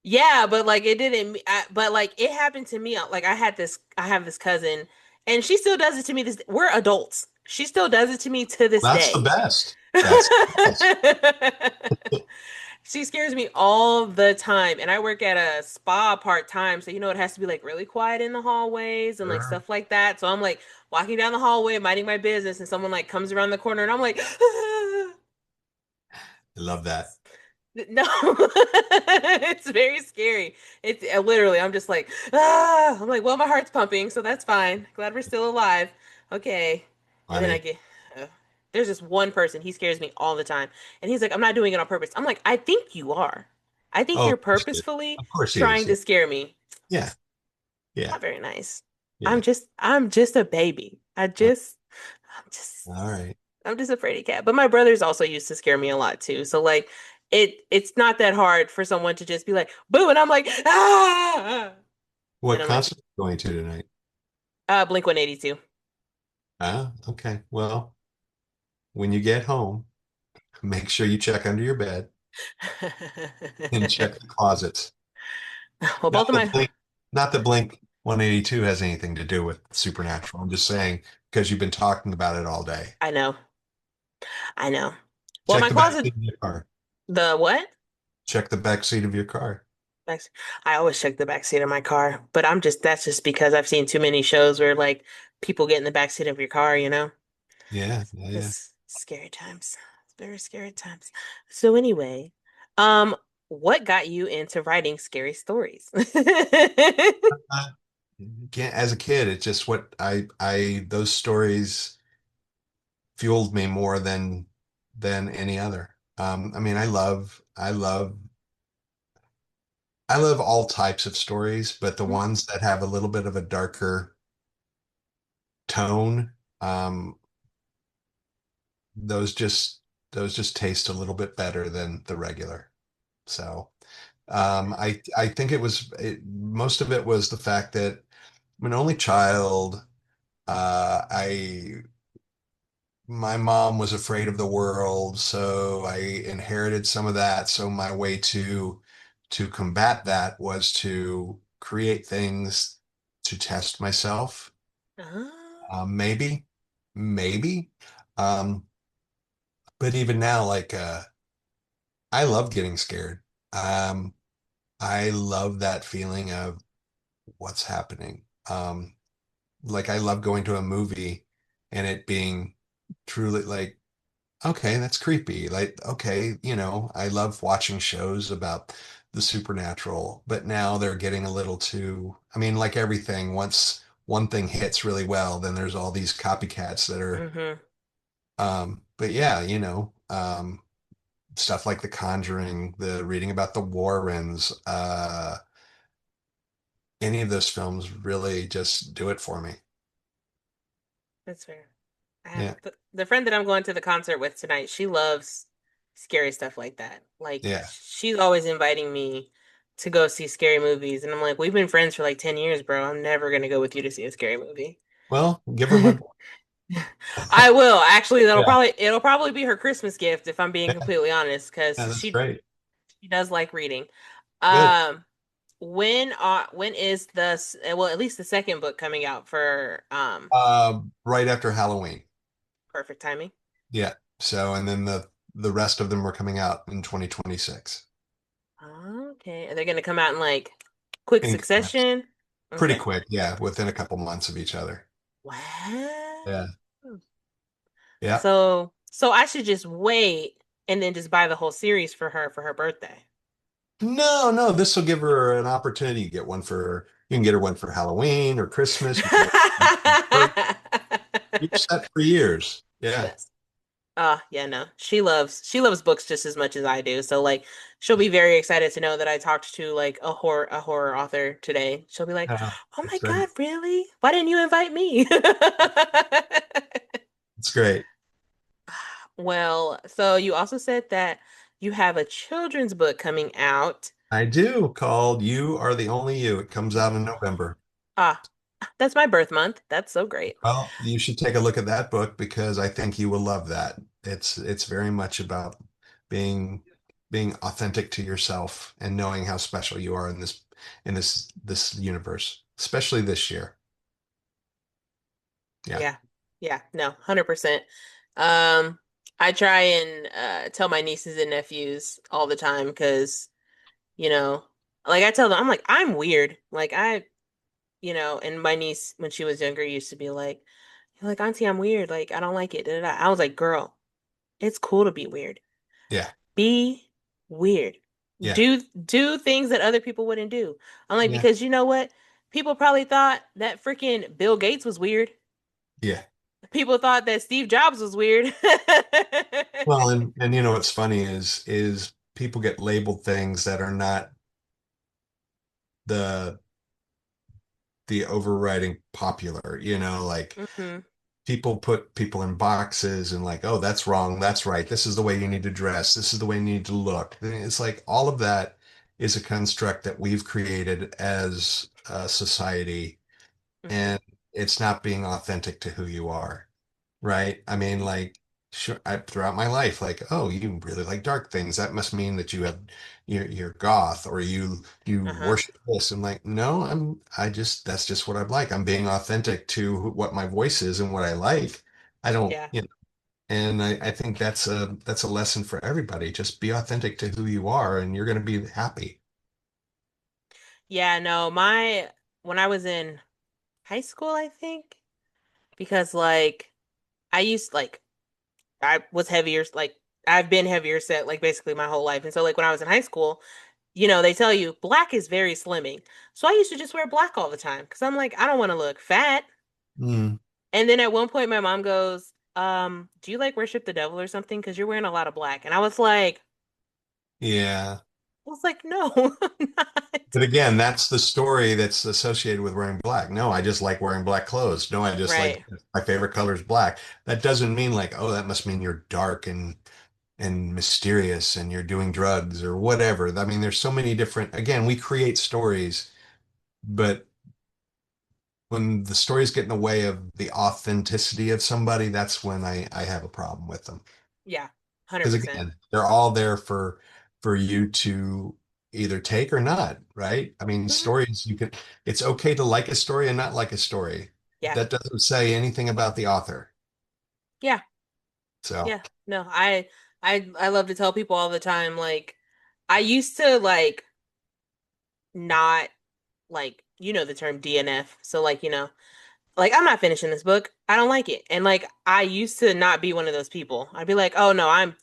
Yeah, but like it didn't. But like it happened to me. Like I have this cousin, and she still does it to me. We're adults. She still does it to me to this That's the day. best. That's the best. She scares me all the time, and I work at a spa part time, so it has to be like really quiet in the hallways and like Sure. stuff like that. So I'm like walking down the hallway, minding my business, and someone like comes around the corner, and I'm like. I love that. No, it's very scary. It's literally, I'm just like, ah, I'm like, well, my heart's pumping, so that's fine. Glad we're still alive. Okay. And then I Funny. get, uh, there's this one person, he scares me all the time. And he's like, I'm not doing it on purpose. I'm like, I think you are. I think Oh, you're of course he is. purposefully Of course he is. trying Yeah. to scare me. Yeah. Yeah. Not very nice. Yeah. I'm just a baby. Uh, I'm just all right. I'm just a fraidy cat. But my brothers also used to scare me a lot too. So like it's not that hard for someone to just be like, boo, and I'm like, ah and What I'm like, concert are you going to tonight? Blink 182. Ah, okay. Well, when you get home, make sure you check under your bed and check the closets. Well, Not both of that my Blink, not that Blink 182 has anything to do with supernatural. I'm just saying because you've been talking about it all day. I know. I know. Well, Check my the back closet seat of your car. the what? Check the back seat of your car. Back- I always check the back seat of my car, but that's just because I've seen too many shows where like people get in the back seat of your car. Yeah, yeah, yeah. It's scary times. It's very scary times. So anyway, um, what got you into writing scary stories? Uh, as a kid, it's just what those stories fueled me more than any other. I mean, I love all types of stories, but the ones that have a little bit of a darker tone, um, those just those just taste a little bit better than the regular. So I think most of it was the fact that I'm an only child. I my mom was afraid of the world, so I inherited some of that. So my way to combat that was to create things to test myself. Oh. Maybe, maybe. Um, but even now, like I love getting scared. Um, I love that feeling of what's happening. Like I love going to a movie and it being truly like, okay, that's creepy. Like, okay, I love watching shows about the supernatural, but now they're getting a little too, I mean, like everything, once one thing hits really well, then there's all these copycats that are, Mm-hmm. but yeah, stuff like The Conjuring, the reading about the Warrens, any of those films really just do it for me. That's fair. I have Yeah. the friend that I'm going to the concert with tonight. She loves scary stuff like that. Like Yeah. she's always inviting me to go see scary movies, and I'm like, we've been friends for like 10 years, bro. I'm never gonna go with you to see a scary movie. Well, give her my book. I will. Actually, Yeah. it'll probably be her Christmas gift if I'm being Yeah, completely honest, yeah, because that's great. she does like reading. Good. Um, when is well, at least the second book coming out for Right after Halloween. perfect timing? Yeah. So, and then the rest of them are coming out in 2026. Okay. Are they going to come out in like quick Increments. succession? Pretty Okay. quick, yeah, within a couple months of each other. What? Yeah. Yeah. So I should just wait and then just buy the whole series for her birthday. No, no, this will give her an opportunity. You can get her one for Halloween or Christmas. You can get one for birth. You're set for years. Yeah. That's yeah, no. She loves books just as much as I do. So like she'll be very excited to know that I talked to like a horror author today. She'll be like, Yeah. "Oh my It's great. God, really? Why didn't you invite me?" It's great. Well, so you also said that you have a children's book coming out. I do, called You Are the Only You. It comes out in November. Ah, that's my birth month. That's so great. Well, you should take a look at that book because I think you will love that. It's very much about being being authentic to yourself and knowing how special you are in this universe, especially this year. Yeah. Yeah. Yeah, no, 100%. Um, I try and tell my nieces and nephews all the time because, you know, like I tell them, I'm like, I'm weird. Like and my niece when she was younger used to be like, "You're like, Auntie, I'm weird. Like, I don't like it." Da, da, da. I was like, "Girl, it's cool to be weird. Yeah. Be weird. Yeah. Do things that other people wouldn't do." I'm like, Yeah. because you know what? People probably thought that freaking Bill Gates was weird. Yeah. People thought that Steve Jobs was weird. Well, and what's funny is people get labeled things that are not the the overriding popular, like Hmm. people put people in boxes and like, oh, that's wrong, that's right. This is the way you need to dress. This is the way you need to look. It's like all of that is a construct that we've created as a society, Hmm. and it's not being authentic to who you are, right? I mean, like, sure, throughout my life, like, oh, you really like dark things. That must mean that you're goth or you Uh-huh. worship this. And like, no, that's just what I'm like. I'm being authentic to what my voice is and what I like. I don't, Yeah. and I think that's a lesson for everybody. Just be authentic to who you are, and you're going to be happy. Yeah, no, my when I was in high school, I think, because like I used like I was heavier, like I've been heavier set like basically my whole life. And so like when I was in high school, they tell you black is very slimming. So I used to just wear black all the time because I'm like, I don't want to look fat. Mm, And then at one point my mom goes, do you like worship the devil or something? Because you're wearing a lot of black. And yeah. I was like, no, I'm not. But again, that's the story that's associated with wearing black. No, I just like wearing black clothes. No, I just like Right. my favorite color is black. That doesn't mean like, oh, that must mean you're dark and mysterious and you're doing drugs or whatever. I mean, there's so many different, again, we create stories, but when the stories get in the way of the authenticity of somebody, that's when I have a problem with them. Yeah, Because 100%. again, they're all there for you to either take or not, right? I mean, Hmm. stories you can it's okay to like a story and not like a story. Yeah, That doesn't say anything about the author. yeah, So, yeah. No, I love to tell people all the time, like, I used to not the term DNF. So like I'm not finishing this book. I don't like it. And like I used to not be one of those people. I'd be like, "Oh no, I'm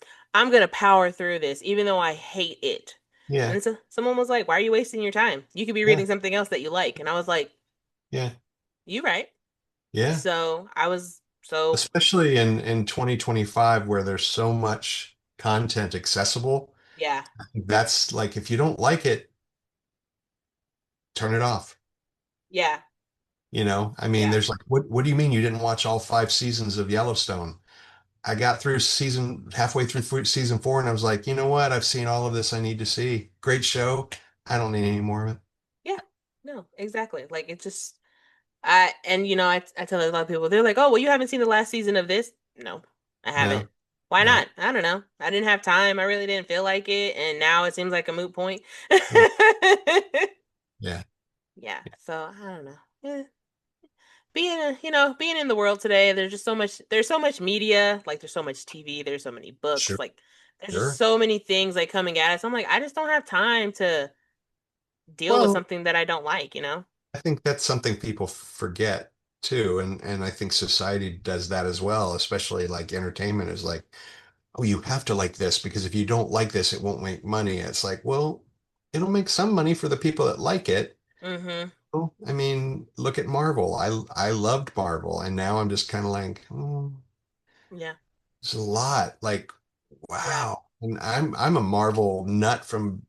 gonna power through this even though I hate it." And yeah, then someone was like, "Why are you wasting your time? You could be yeah, reading something else that you like." And I was like, yeah, "You right." yeah. So I was so Especially in 2025 where there's so much content accessible. yeah, That's like if you don't like it, turn it off. yeah, I mean, yeah, there's like, what do you mean you didn't watch all 5 seasons of Yellowstone? I got through halfway through season 4, and I was like, you know what? I've seen all of this I need to see. Great show. I don't need any more of it. yeah. No, exactly. Like it just and I tell a lot of people, they're like, "Oh, well, you haven't seen the last season of this?" No, I haven't. No, Why no. not? I don't know. I didn't have time. I really didn't feel like it, and now it seems like a moot point. Yeah, yeah, Yeah, so I don't know. Being in the world today, there's so much media, like there's so much TV, there's so many books, sure, like there's just sure. so many things like coming at us. I'm like, I just don't have time to deal with Well, something that I don't like? I think that's something people forget too, and I think society does that as well, especially like entertainment is like, oh, you have to like this because if you don't like this, it won't make money. It's like, well, it'll make some money for the people that like it. Mm-hmm. Well, I mean, look at Marvel. I loved Marvel, and now I'm just kind of like, oh, Yeah. it's a lot. Like, Yeah. wow. And I'm a Marvel nut from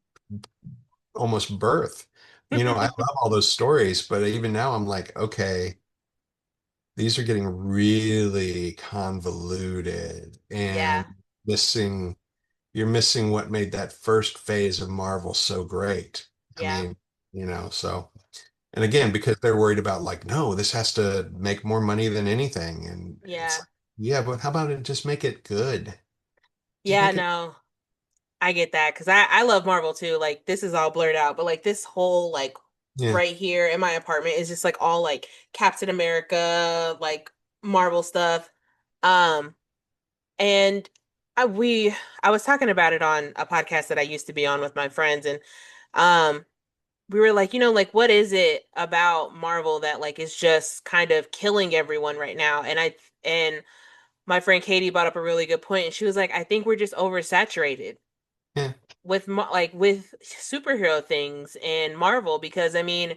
almost birth. I love all those stories, but even now I'm like, okay, these are getting really convoluted and Yeah. missing you're missing what made that first phase of Marvel so great. I Yeah. mean, so and again, because they're worried about like, no, this has to make more money than anything. And it's Yeah. like, yeah, but how about it just make it good? Just Yeah, make it, no. I get that because I love Marvel too. Like this is all blurred out, but like this whole like yeah, right here in my apartment is just like all like Captain America, like Marvel stuff. Um and I we I was talking about it on a podcast that I used to be on with my friends and um we were like, like what is it about Marvel that like is just kind of killing everyone right now? And my friend Katie brought up a really good point and she was like, I think we're just oversaturated yeah. with with superhero things and Marvel because I mean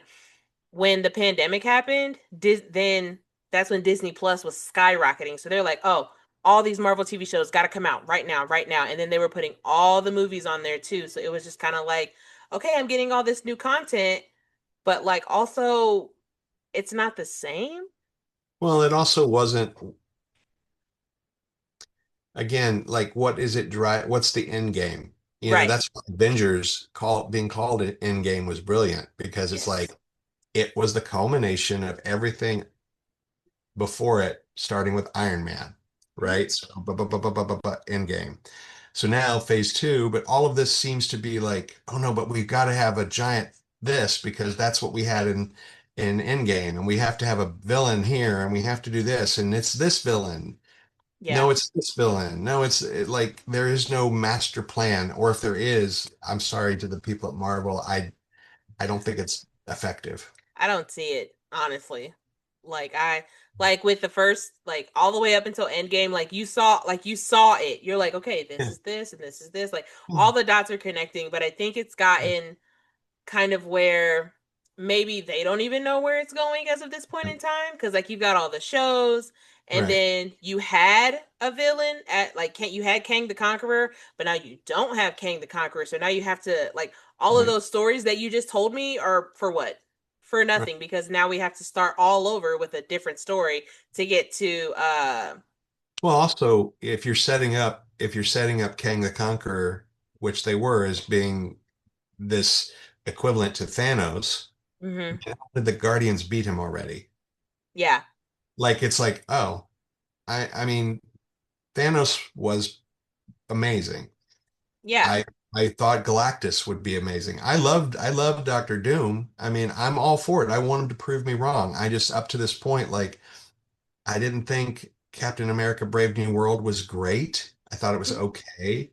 when the pandemic happened, then that's when Disney Plus was skyrocketing. So they're like, "Oh, all these Marvel TV shows got to come out right now, right now." And then they were putting all the movies on there too. So it was just kind of like, "Okay, I'm getting all this new content, but like also it's not the same." Well, it also wasn't, again, like what is it what's the end game? Right. That's why Avengers being called an end game was brilliant because it's like Yes. it was the culmination of everything before it, starting with Iron Man, Yeah. right? So, end game. So now phase 2, but all of this seems to be like, oh no, but we've got to have a giant this because that's what we had in Endgame, and we have to have a villain here, and we have to do this, and it's this villain. Yeah. No, it's this villain. No, like there is no master plan, or if there is, I'm sorry to the people at Marvel, I don't think it's effective. I don't see it, honestly. Like with the first like all the way up until Endgame, you saw it. You're like, okay, this Yeah. is this and this is this. Like all Yeah. the dots are connecting, but I think it's gotten kind of where maybe they don't even know where it's going as of this point in time because like you've got all the shows and Right. then you had a villain at like you had Kang the Conqueror but now you don't have Kang the Conqueror so now you have to like all of Right. those stories that you just told me are for what, for Right. nothing because now we have to start all over with a different story to get to Well, also, if you're setting up Kang the Conqueror, which they were as being this equivalent to Thanos, mhm. how did the Guardians beat him already? Yeah. Like it's like, oh, I mean, Thanos was amazing. Yeah. I thought Galactus would be amazing. I loved Doctor Doom. I mean, I'm all for it. I want him to prove me wrong. I just up to this point, like I didn't think Captain America Brave New World was great. I thought it was Mhm. okay.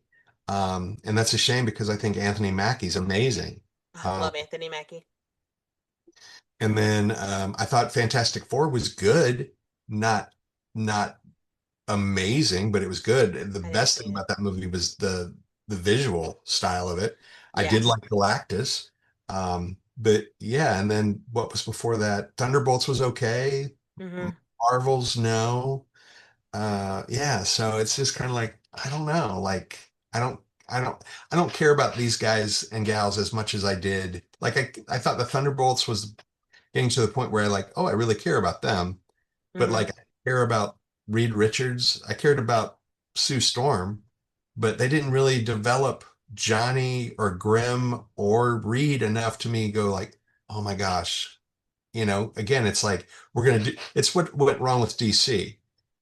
And that's a shame because I think Anthony Mackie's amazing. I Um, love Anthony Mackie. and then I thought Fantastic Four was good, not not amazing, but it was good. The I didn't best see thing it. about that movie was the visual style of it. I Yeah. did like Galactus. But yeah, and then what was before that? Thunderbolts was okay. Hmm. Marvels, no. Yeah, so it's just kind of like I don't know, like I don't I don't I don't care about these guys and gals as much as I did. Like I thought the Thunderbolts was getting to the point where I like, oh, I really care about them. But Hmm. like I care about Reed Richards. I cared about Sue Storm, but they didn't really develop Johnny or Grimm or Reed enough to me go like, oh my gosh. Again, it's like we're gonna do it's what went wrong with DC,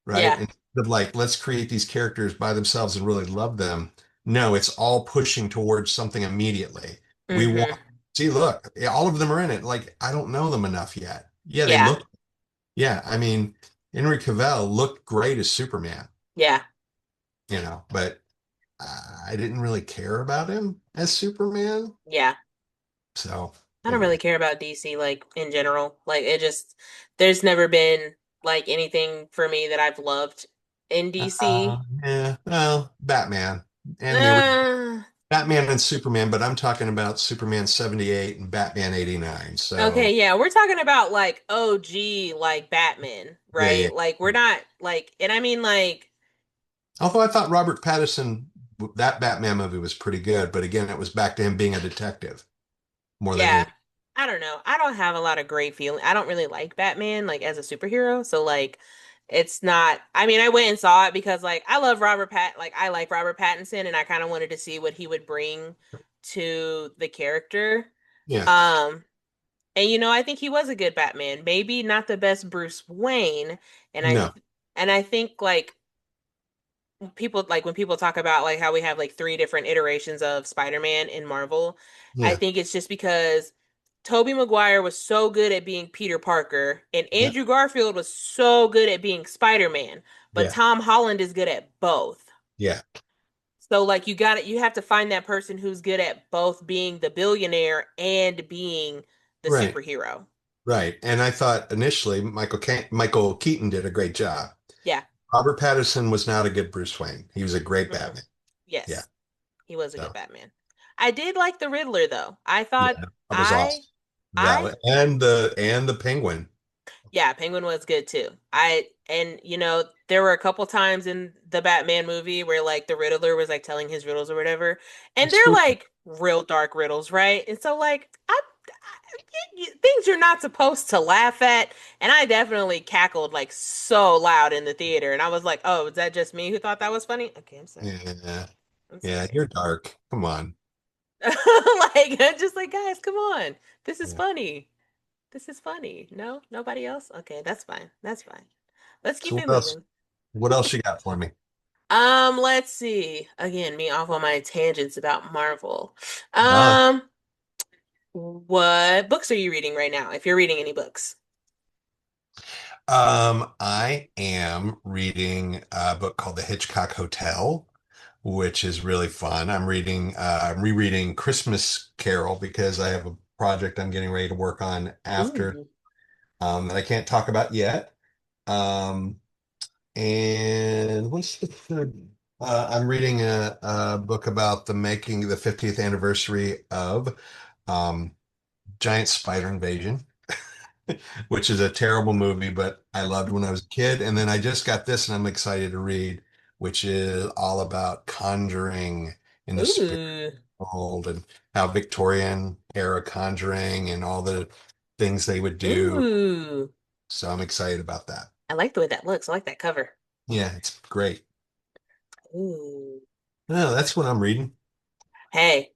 right? Yeah. Instead of like, let's create these characters by themselves and really love them. No, it's all pushing towards something immediately. We want, Hmm. see, look, yeah, all of them are in it. Like, I don't know them enough yet. Yeah, they Yeah. look yeah, I mean, Henry Cavill looked great as Superman, Yeah. but I didn't really care about him as Superman. Yeah. So I don't really anyway, care about DC like in general. Like it just there's never been like anything for me that I've loved in DC. yeah, well, Batman and the original Uh, Batman and Superman, but I'm talking about Superman 78 and Batman 89. okay, So yeah, we're talking about like OG like Batman, yeah, yeah. right? Like we're not like and I mean like Although I thought Robert Pattinson, that Batman movie was pretty good, but again, it was back to him being a detective more than yeah, anything. I don't know. I don't have a lot of great feeling. I don't really like Batman like as a superhero. So like it's not I mean, I went and saw it because like I love like I like Robert Pattinson and I kind of wanted to see what he would bring to the character. Yeah, Um and I think he was a good Batman. Maybe not the best Bruce Wayne and no, I think like people like when people talk about like how we have like three different iterations of Spider-Man in Marvel, I yeah, think it's just because Tobey Maguire was so good at being Peter Parker and yeah, Andrew Garfield was so good at being Spider-Man, but yeah, Tom Holland is good at both. yeah. So like you have to find that person who's good at both being the billionaire and being the Right, superhero. right. And I thought initially Michael Keaton did a great job. Yeah. Robert Pattinson was not a good Bruce Wayne. He was a great Hmm. Batman. Yeah. Yes, he was a good So Batman. I did like the Riddler though. I yeah, thought that was awesome. I That and the Penguin. Yeah, Penguin was good too. And there were a couple times in the Batman movie where like the Riddler was like telling his riddles or whatever, and they're Spooky. like real dark riddles, right? And so like things you're not supposed to laugh at, and I definitely cackled like so loud in the theater, and I was like, "Oh, is that just me who thought that was funny?" Okay, I'm sorry. Yeah, I'm yeah. sorry. You're dark. Come on. Like I'm just like, guys, come on. This is Yeah. funny. This is funny. No, nobody else? Okay, that's fine. That's fine. Let's So keep it what else? moving. What else you got for me? Let's see. Again, me off on my tangents about Marvel. Oh, Um, what books are you reading right now? If you're reading any books. I am reading a book called The Hitchcock Hotel, which is really fun. I'm rereading Christmas Carol because I have a project I'm getting ready to work on after Ooh. that I can't talk about yet. Um, and what's the third? I'm reading a book about the 50th anniversary of um, Giant Spider Invasion, which is a terrible movie, but I loved when I was a kid. And then I just got this and I'm excited to read, which is all about conjuring in the spirit Ooh. world and how Victorian era conjuring and all the things they would do. Ooh. So I'm excited about that. I like the way that looks. I like that cover. Yeah, it's great. Ooh. No, that's what I'm reading. Hey,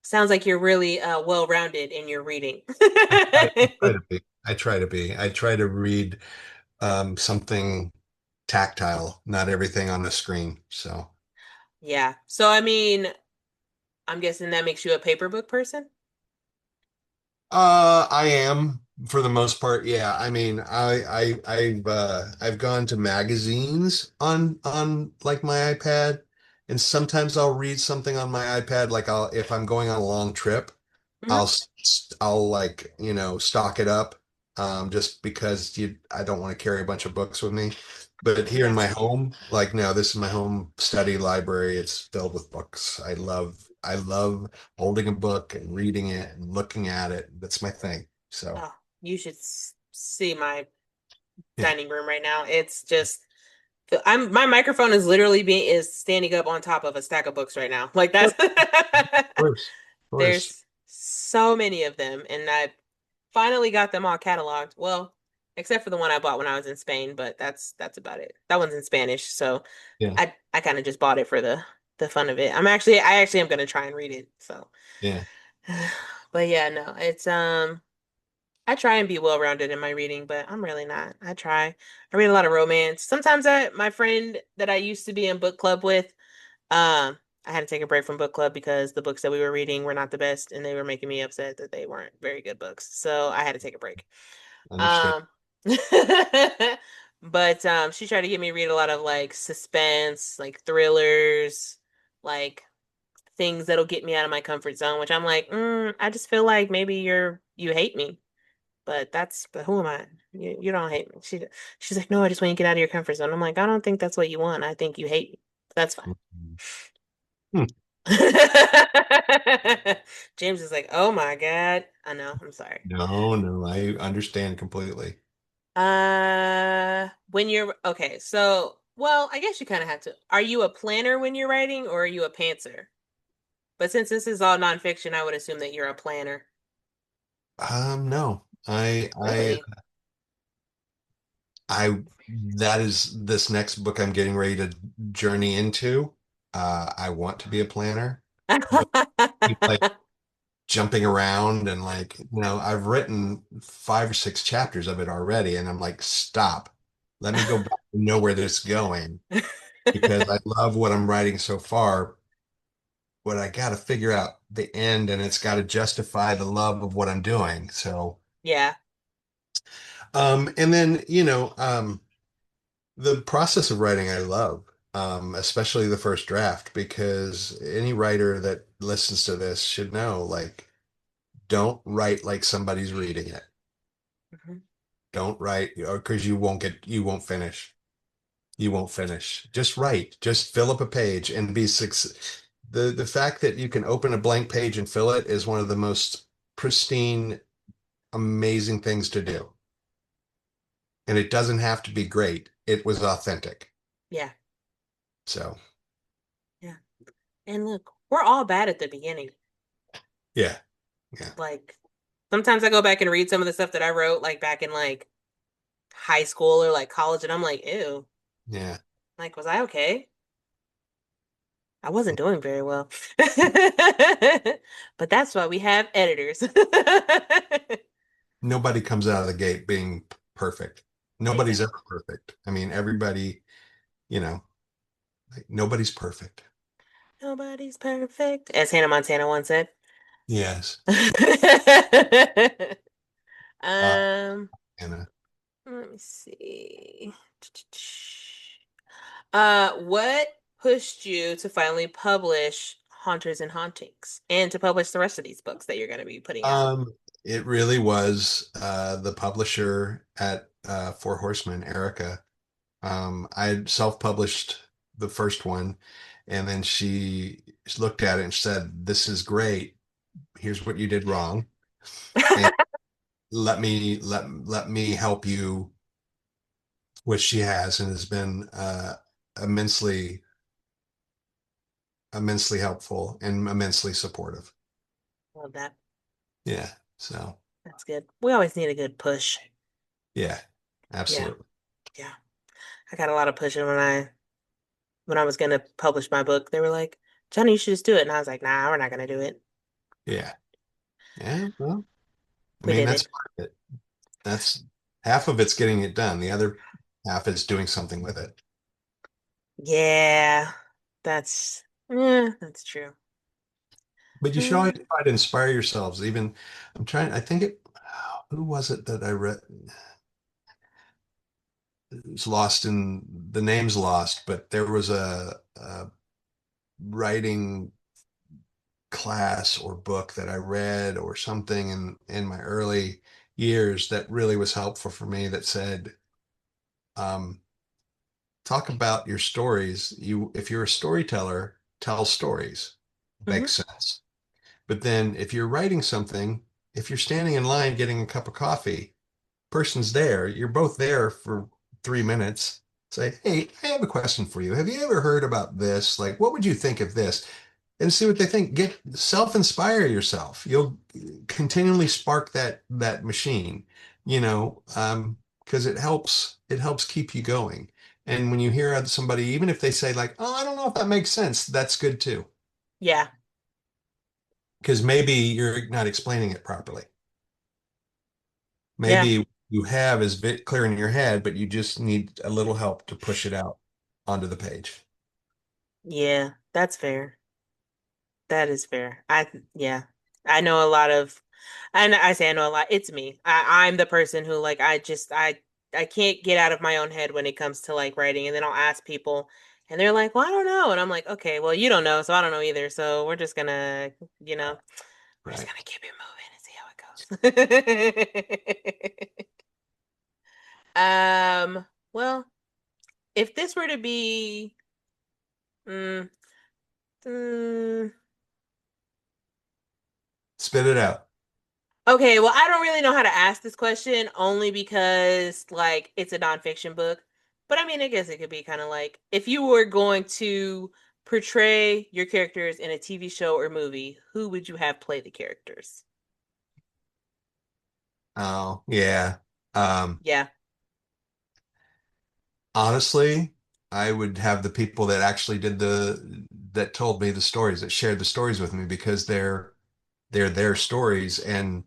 sounds like you're really well-rounded in your reading. I try to be. I try to be. I try to read something tactile, not everything on the screen. So, Yeah. So I mean, I'm guessing that makes you a paper book person? I am for the most part. Yeah. I mean, I've gone to magazines on like my iPad, and sometimes I'll read something on my iPad. Like if I'm going on a long trip. Hmm. I'll like, stock it up just because I don't want to carry a bunch of books with me. But here in Yeah. my home, like no, this is my home study library. It's filled with books. I love holding a book and reading it and looking at it. That's my thing. So, Oh, you should see my yeah. dining room right now. It's just I'm my microphone is literally being is standing up on top of a stack of books right now. Like Of that's course. Of course. there's so many of them, and I finally got them all cataloged. Well, except for the one I bought when I was in Spain, but that's about it. That one's in Spanish, so Yeah. I kind of just bought it for the fun of it. I actually am gonna try and read it. So, Yeah. but yeah, no, it's I try and be well-rounded in my reading, but I'm really not. I try. I read a lot of romance. Sometimes my friend that I used to be in book club with, I had to take a break from book club because the books that we were reading were not the best and they were making me upset that they weren't very good books. So I had to take a break. Understand. Um, but she tried to get me to read a lot of like suspense, like thrillers, like things that'll get me out of my comfort zone, which I'm like, I just feel like maybe you hate me. But who am I? You don't hate me. She's like, no, I just want you to get out of your comfort zone. I'm like, I don't think that's what you want. I think you hate me. That's fine. Hmm. James is like, oh my God. I know, I'm sorry. No, no, I understand completely. When you're okay, so well, I guess you kind of have to. Are you a planner when you're writing, or are you a pantser? But since this is all nonfiction, I would assume that you're a planner. No. Really? I that is this next book I'm getting ready to journey into. I want to be a planner, but keep like jumping around and like, I've written 5 or 6 chapters of it already, and I'm like, stop. Let me go back and know where this is going because I love what I'm writing so far, but I got to figure out the end and it's got to justify the love of what I'm doing. So, Yeah. and then, the process of writing I love, especially the first draft, because any writer that listens to this should know, like, don't write like somebody's reading it. Mhm. Don't write, because you won't finish. You won't finish. Just write. Just fill up a page and be six. The fact that you can open a blank page and fill it is one of the most pristine, amazing things to do. And it doesn't have to be great. It was authentic. Yeah. So, Yeah. And look, we're all bad at the beginning. yeah, yeah, Like sometimes I go back and read some of the stuff that I wrote like back in like high school or like college and I'm like, ew. yeah. Like, was I okay? I wasn't doing very well. But that's why we have editors. Nobody comes out of the gate being perfect. Nobody's ever Exactly. perfect. I mean, everybody, you know, like, nobody's perfect. Nobody's perfect, as Hannah Montana once said. Yes. Uh, Um, Anna. let me see. What pushed you to finally publish Haunters and Hauntings and to publish the rest of these books that you're going to be putting out? It really was the publisher at Four Horsemen, Erica. I self-published the first one, and then she looked at it and said, "This is great. Here's what you did wrong, and let me help you," which she has, and has been immensely immensely helpful and immensely supportive. Love that. Yeah. So That's good. We always need a good push. yeah, Yeah, absolutely. yeah. I got a lot of pushing when I was gonna publish my book. They were like, "Johnny, you should just do it," and I was like, "Nah, we're not gonna do it." Yeah. Yeah. Well, I We mean, did that's it. part of it. That's half of it's getting it done. The other half is doing something with it. Yeah, that's true. But you should always Uh, try to inspire yourselves. Even I'm trying, I think it, who was it that I read? It's lost in the name's lost, but there was a writing class or book that I read or something in my early years that really was helpful for me that said, um, talk about your stories. If you're a storyteller, tell stories. mhm. Makes sense. But then if you're writing something, if you're standing in line getting a cup of coffee, person's there, you're both there for 3 minutes. Say, hey, I have a question for you. Have you ever heard about this? Like, what would you think of this? And see what they think. Get self-inspire yourself. You'll continually spark that machine, because it helps keep you going. And when you hear somebody, even if they say like, "Oh, I don't know if that makes sense," that's good too, Yeah, because maybe you're not explaining it properly. yeah, Maybe you have is bit clear in your head, but you just need a little help to push it out onto the page. yeah. That's fair. That is fair. Yeah. I know a lot of, and I say I know a lot. It's me. I'm the person who like I can't get out of my own head when it comes to like writing, and then I'll ask people, and they're like, "Well, I don't know," and I'm like, "Okay, well, you don't know, so I don't know either. So we're just gonna, you know, we're just Right. gonna keep it moving and see how it goes." Well, if this were to be, mm, mm, Spit it out. okay, well, I don't really know how to ask this question only because, like, it's a nonfiction book. But I mean, I guess it could be kind of like if you were going to portray your characters in a TV show or movie, who would you have play the characters? Oh, yeah. Um, Yeah. Honestly, I would have the people that actually that told me the stories, that shared the stories with me because they're their stories and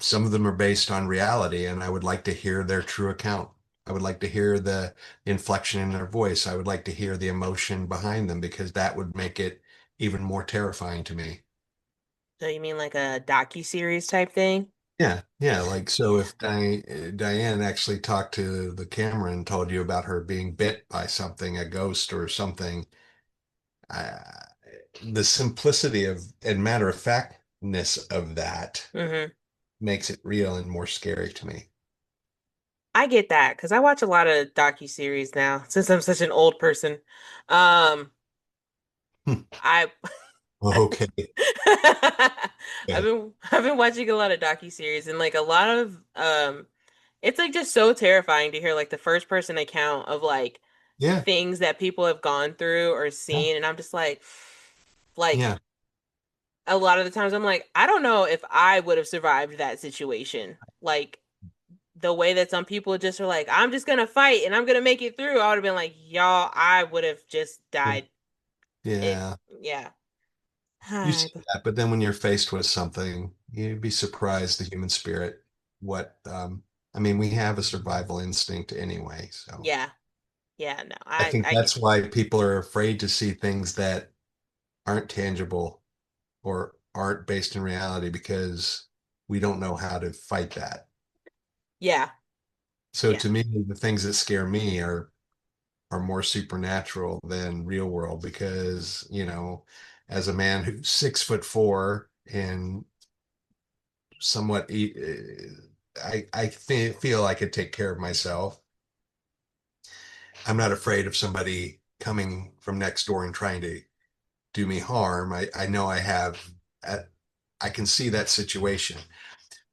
some of them are based on reality and I would like to hear their true account. I would like to hear the inflection in their voice. I would like to hear the emotion behind them because that would make it even more terrifying to me. So you mean like a docu-series type thing? Yeah, yeah. Like, so if Diane actually talked to the camera and told you about her being bit by something, a ghost or something, uh, the simplicity of and matter of factness of that Mm-hmm. makes it real and more scary to me. I get that because I watch a lot of docu-series now since I'm such an old person. Um, Hmm. I Okay. Okay. I've been watching a lot of docu-series and like a lot of it's like just so terrifying to hear like the first person account of like Yeah. things that people have gone through or Yeah. seen and I'm just like Yeah. a lot of the times I'm like I don't know if I would have survived that situation. Like the way that some people just are like I'm just gonna fight and I'm gonna make it through. I would have been like y'all I would have just died. It Yeah. yeah. You Hi. see that, but then when you're faced with something, you'd be surprised the human spirit. What I mean, we have a survival instinct anyway, so Yeah. Yeah, no. I think I get that's why people are afraid to see things that aren't tangible or aren't based in reality because we don't know how to fight that. yeah. So Yeah. to me, the things that scare me are more supernatural than real world because, as a man who's 6'4" and somewhat, feel I could take care of myself. I'm not afraid of somebody coming from next door and trying to do me harm. I know uh, I can see that situation.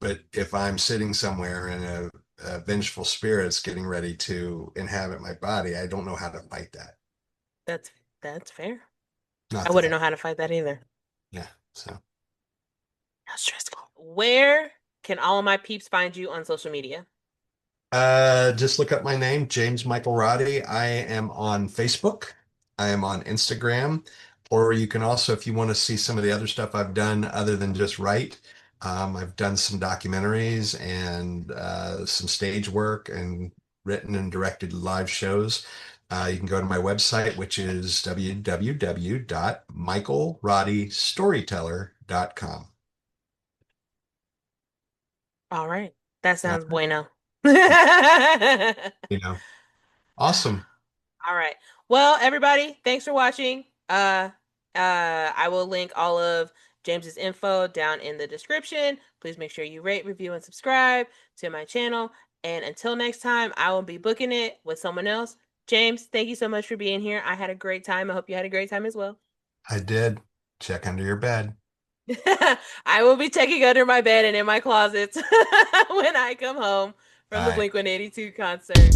But if I'm sitting somewhere and a vengeful spirit's getting ready to inhabit my body, I don't know how to fight that. That's that's fair. I Not that wouldn't I, know how to fight that either. yeah. So, How stressful. Where can all of my peeps find you on social media? just look up my name, James Michael Roddy. I am on Facebook. I am on Instagram. Or you can also, if you want to see some of the other stuff I've done other than just write, I've done some documentaries and some stage work and written and directed live shows. You can go to my website, which is www.michaelroddystoryteller.com. All right. That All sounds right. bueno. All You know, awesome. right. Well, everybody, thanks for watching. I will link all of James's info down in the description. Please make sure you rate, review, and subscribe to my channel. And until next time, I will be booking it with someone else. James, thank you so much for being here. I had a great time. I hope you had a great time as well. I did. Check under your bed. I will be checking under my bed and in my closets when I come home from the Bye. Blink 182 concert.